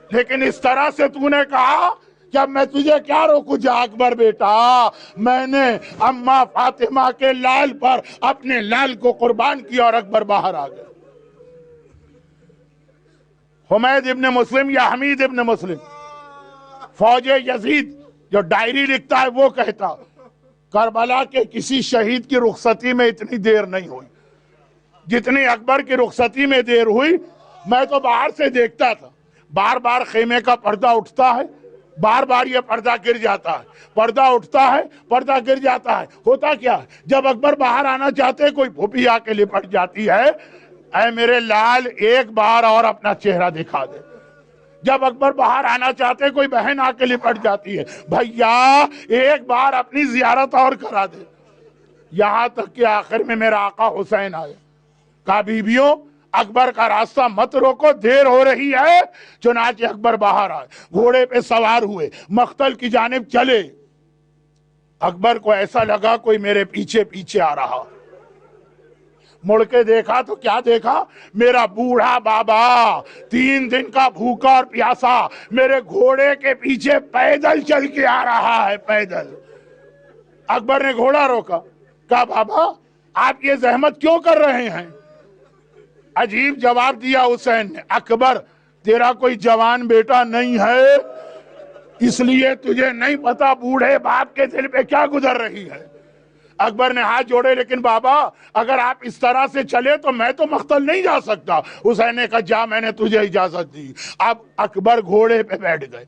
لیکن اس طرح سے تو نے کہا کہ اب میں تجھے کیا روکوں. جا اکبر بیٹا، میں نے اماں فاطمہ کے لال پر اپنے لال کو قربان کیا. اور اکبر باہر آ گئے. حمید ابن مسلم یا حمید ابن مسلم فوج یزید جو ڈائری لکھتا ہے وہ کہتا کربلا کے کسی شہید کی رخصتی میں اتنی دیر نہیں ہوئی جتنی اکبر کی رخصتی میں دیر ہوئی. میں تو باہر سے دیکھتا تھا، بار بار خیمے کا پردہ اٹھتا ہے، بار بار یہ پردہ گر جاتا ہے، پردہ اٹھتا ہے، پردہ گر جاتا ہے. ہوتا کیا ہے جب اکبر باہر آنا چاہتے کوئی پھوپھی آ کے لپٹ جاتی ہے، اے میرے لال ایک بار اور اپنا چہرہ دکھا دے. جب اکبر باہر آنا چاہتے کوئی بہن آ کے لپٹ جاتی ہے، بھیا ایک بار اپنی زیارت اور کرا دے. یہاں تک کہ آخر میں میرا آقا حسین آیا. کہا بیبیوں اکبر کا راستہ مت روکو، دیر ہو رہی ہے. چنانچہ اکبر باہر آئے، گھوڑے پہ سوار ہوئے، مقتل کی جانب چلے. اکبر کو ایسا لگا کوئی میرے پیچھے پیچھے آ رہا. مڑ کے دیکھا تو کیا دیکھا؟ میرا بوڑھا بابا 3 دن کا بھوکا اور پیاسا میرے گھوڑے کے پیچھے پیدل چل کے آ رہا ہے، پیدل. اکبر نے گھوڑا روکا، کہا بابا آپ یہ زحمت کیوں کر رہے ہیں؟ عجیب جواب دیا حسین نے، اکبر تیرا کوئی جوان بیٹا نہیں ہے اس لیے تجھے نہیں پتا بوڑھے باپ کے دل پہ کیا گزر رہی ہے. اکبر نے ہاتھ جوڑے، لیکن بابا اگر آپ اس طرح سے چلے تو میں تو مقتل نہیں جا سکتا. حسین نے کہا جا، میں نے تجھے اجازت دی. اب اکبر گھوڑے پہ بیٹھ گئے.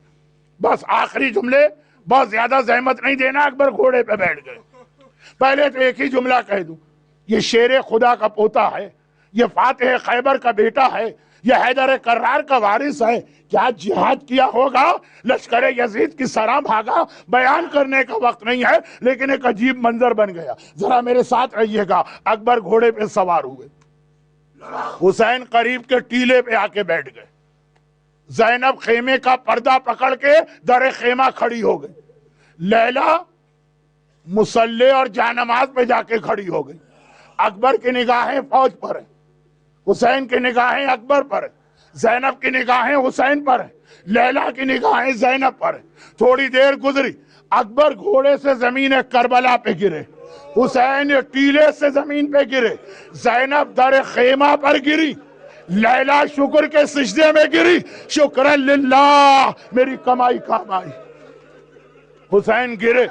بس آخری جملے، بہت زیادہ زحمت نہیں دینا. اکبر گھوڑے پہ بیٹھ گئے. پہلے تو ایک ہی جملہ کہہ دوں، یہ شیر خدا کا پوتا ہے، یہ فاتح خیبر کا بیٹا ہے، یہ حیدر کرار کا وارث ہے. کیا جہاد کیا ہوگا، لشکر یزید کی سرا بھاگا، بیان کرنے کا وقت نہیں ہے، لیکن ایک عجیب منظر بن گیا. ذرا میرے ساتھ رہیے گا. اکبر گھوڑے پہ سوار ہوئے، حسین قریب کے ٹیلے پہ آ کے بیٹھ گئے. زینب خیمے کا پردہ پکڑ کے در خیمہ کھڑی ہو گئی. لیلا مصلی اور جانماز پہ جا کے کھڑی ہو گئی. اکبر کی نگاہیں فوج پر ہیں، حسین کی نگاہیں اکبر پر ہیں، زینب کی نگاہیں حسین پر ہیں، لیلا کی نگاہیں زینب پر ہیں. تھوڑی دیر گزری، اکبر گھوڑے سے زمین کربلا پہ گرے، حسین ٹیلے سے زمین پہ گرے، زینب در خیمہ پر گری، لیلا شکر کے سجدے میں گری. شکر للہ میری کمائی کام آئی. حسین گرے،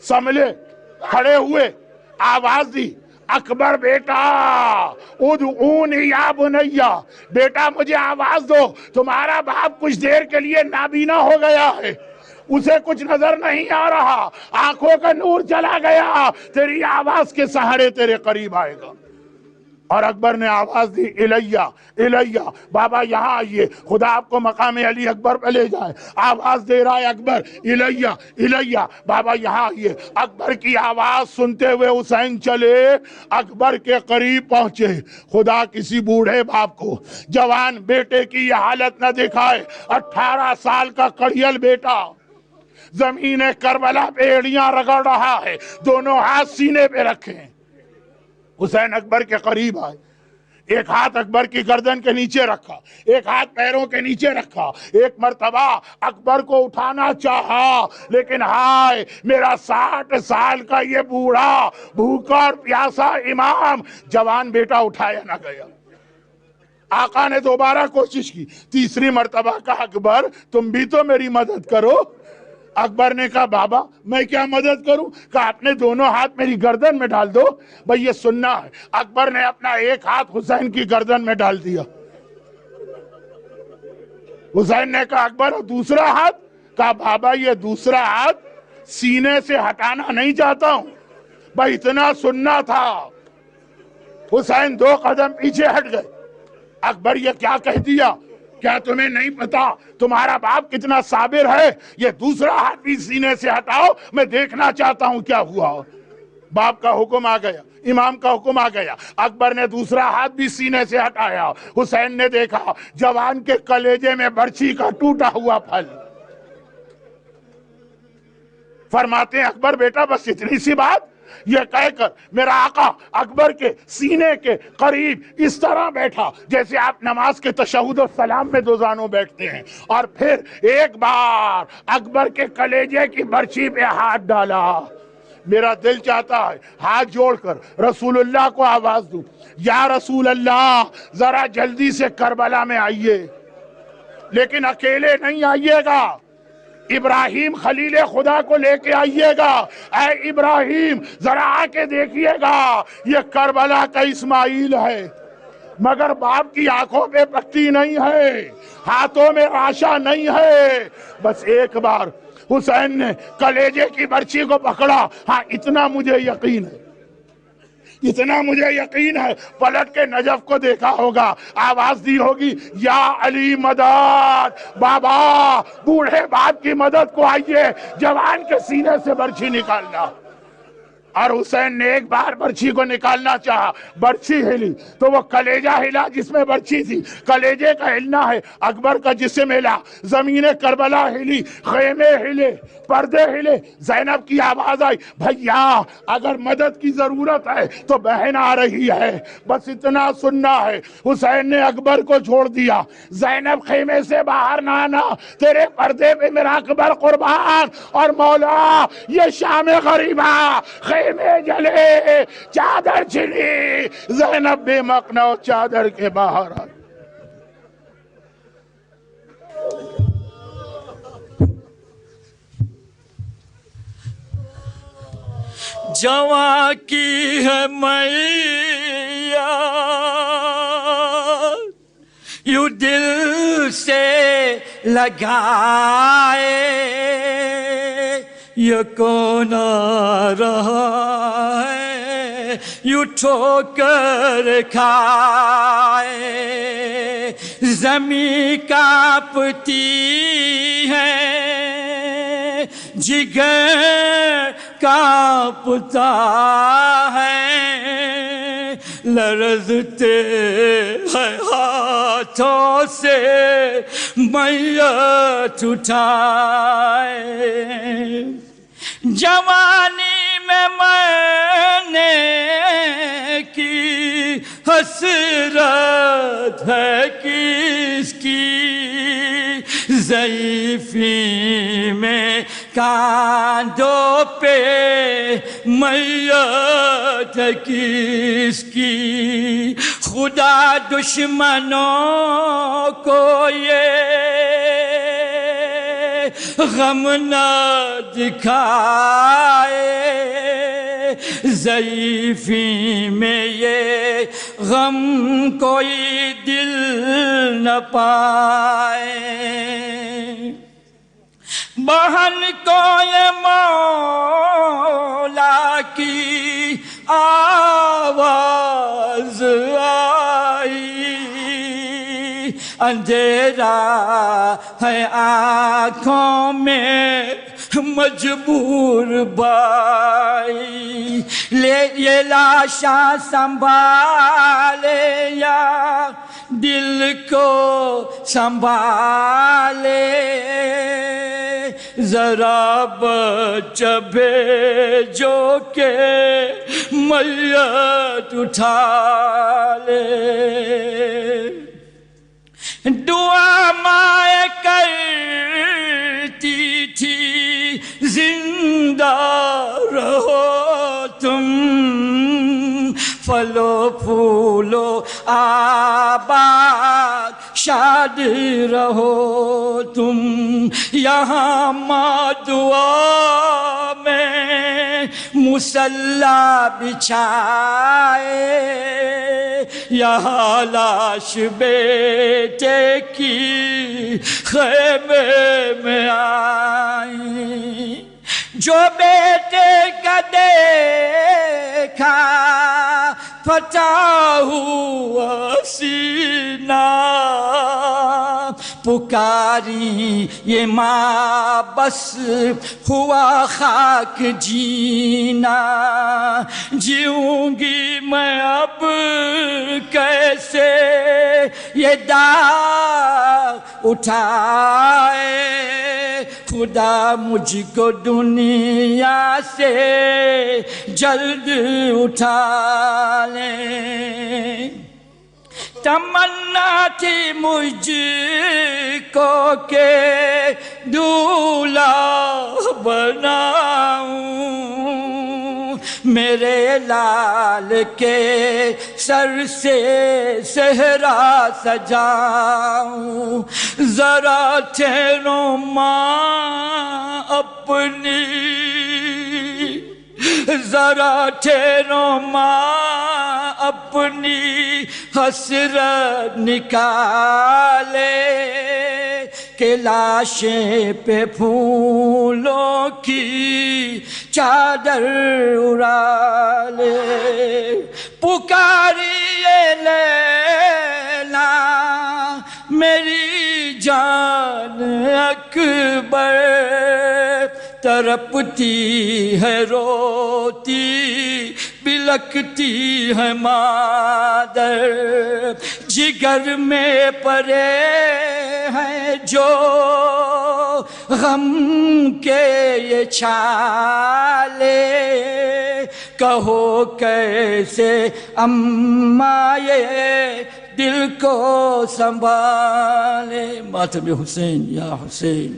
سنبھلے، کھڑے ہوئے، آواز دی اکبر بیٹا ادعونی یا بنیا، بیٹا مجھے آواز دو، تمہارا باپ کچھ دیر کے لیے نابینا ہو گیا ہے، اسے کچھ نظر نہیں آ رہا، آنکھوں کا نور چلا گیا، تیری آواز کے سہارے تیرے قریب آئے گا۔ اور اکبر نے آواز دی الیہ الیہ، بابا یہاں آئیے، خدا آپ کو مقام علی اکبر پہ لے جائے۔ آواز دے رہا ہے اکبر الیہ الیہ، بابا یہاں آئیے۔ اکبر کی آواز سنتے ہوئے حسین چلے، اکبر کے قریب پہنچے۔ خدا کسی بوڑھے باپ کو جوان بیٹے کی یہ حالت نہ دکھائے، 18 سال کا کڑیل بیٹا زمین کربلا پہ ایڑیاں رگڑ رہا ہے، دونوں ہاتھ سینے پہ رکھے ہیں۔ حسین اکبر کے قریب آئے، ایک ہاتھ اکبر کی گردن کے نیچے رکھا، ایک ہاتھ پیروں کے نیچے رکھا، ایک مرتبہ اکبر کو اٹھانا چاہا، لیکن ہائے میرا 60 سال کا یہ بوڑھا بھوکا اور پیاسا امام، جوان بیٹا اٹھایا نہ گیا۔ آقا نے دوبارہ کوشش کی، تیسری مرتبہ کہا اکبر تم بھی تو میری مدد کرو۔ اکبر نے کہا بابا میں کیا مدد کروں؟ کہا اپنے دونوں ہاتھ میری گردن میں ڈال دو۔ بھئی یہ سننا ہے، اکبر نے اپنا ایک ہاتھ حسین کی گردن میں ڈال دیا۔ حسین نے کہا اکبر اور دوسرا ہاتھ؟ کہا بابا یہ دوسرا ہاتھ سینے سے ہٹانا نہیں چاہتا ہوں۔ بھئی اتنا سننا تھا۔ حسین 2 قدم پیچھے ہٹ گئے۔ اکبر یہ کیا کہہ دیا؟ کیا تمہیں نہیں پتا تمہارا باپ کتنا صابر ہے؟ یہ دوسرا ہاتھ بھی سینے سے ہٹاؤ، میں دیکھنا چاہتا ہوں کیا ہوا۔ باپ کا حکم آ گیا، امام کا حکم آ گیا، اکبر نے دوسرا ہاتھ بھی سینے سے ہٹایا۔ حسین نے دیکھا جوان کے کلیجے میں برچھی کا ٹوٹا ہوا پھل۔ فرماتے ہیں اکبر بیٹا بس اتنی سی بات؟ یہ کہہ کر میرا آقا اکبر کے سینے کے قریب اس طرح بیٹھا جیسے آپ نماز کے تشہد و سلام میں 2 زانوں بیٹھتے ہیں، اور پھر ایک بار اکبر کے کلیجے کی برچھی پہ ہاتھ ڈالا۔ میرا دل چاہتا ہے ہاتھ جوڑ کر رسول اللہ کو آواز دوں، یا رسول اللہ ذرا جلدی سے کربلا میں آئیے، لیکن اکیلے نہیں آئیے گا، ابراہیم خلیل خدا کو لے کے آئیے گا۔ اے ابراہیم ذرا آ کے دیکھیے گا، یہ کربلا کا اسماعیل ہے، مگر باپ کی آنکھوں پہ پٹی نہیں ہے، ہاتھوں میں راشا نہیں ہے۔ بس ایک بار حسین نے کلیجے کی برچھی کو پکڑا، ہاں اتنا مجھے یقین ہے، اتنا مجھے یقین ہے، پلٹ کے نجف کو دیکھا ہوگا، آواز دی ہوگی یا علی مدد، بابا بوڑھے باپ کی مدد کو آئیے، جوان کے سینے سے برچھی نکالنا۔ اور حسین نے ایک بار برچھی کو نکالنا چاہا، برچھی ہلی تو وہ کلیجہ ہلا جس میں برچھی تھی، کلیجے کا ہلنا ہے، اکبر کا جسم ہلا، زمین کربلا ہلی، خیمے ہلے، پردے ہلے۔ زینب کی آواز آئی بھیا اگر مدد کی ضرورت ہے تو بہن آ رہی ہے، بس اتنا سننا ہے۔ حسین نے اکبر کو چھوڑ دیا، زینب خیمے سے باہر نہ آنا، تیرے پردے پہ میرا اکبر قربان، اور مولا یہ شام غریبہ، خیمے جلے، چادر چھلی، زینب بے مقنع چادر کے باہر آئی۔ جواں کی ہے میاں یوں دل سے لگائے، یہ کون آ رہا ہے یوں ٹھوکر کھائے، زمین کانپتی ہے جگر کانپتا ہے، لرزتے ہیں ہاتھوں سے میت اٹھائے۔ جوانی میں مرنے کی حسرت ہے کس کی، ضعیفی میں کاندھوں پہ میت ہے کس کی، خدا دشمنوں کو یہ غم نہ دکھائے، ضعیفی میں یہ غم کوئی دل نہ پائے بہن کو یہ مولا کی آواز آئی اندھیرا ہے آنکھوں میں مجبور بھائی لے یہ لاشاں سنبھالے یا دل کو سنبھالے ذرا بچہ بھیجو کہ میت اٹھا لے دعا مائیں کرتی تھی زندہ رہو تم پھلو پھولو آباد شاد رہو تم یہاں ماں دعا میں مصلی بچھائے یہاں لاش بیٹے کی خیمے میں آئی جو بیٹے کا دیکھا پھٹا ہوا سینہ پکاری یہ ماں بس ہوا خاک جینا جیوں گی میں اب کیسے یہ داغ اٹھائے خدا مجھ کو دنیا سے جلد اٹھا لے تمنا تھی مجھ کو کہ دولہا بناؤں میرے لال کے سر سے صحرا سجاؤں ذرا ٹھہرو ماں اپنی ذرا ٹھہرو ماں اپنی حسرت نکالے کہ لاشیں پہ پھولوں کی چادر اڑا لے پکاریے لیلا میری جان اکبر تڑپتی ہے روتی بلکتی ہے مادر جگر میں پڑے ہیں جو غم کے یہ چھالے کہو کیسے اماں یہ دل کو سنبھالے ماتم حسین یا حسین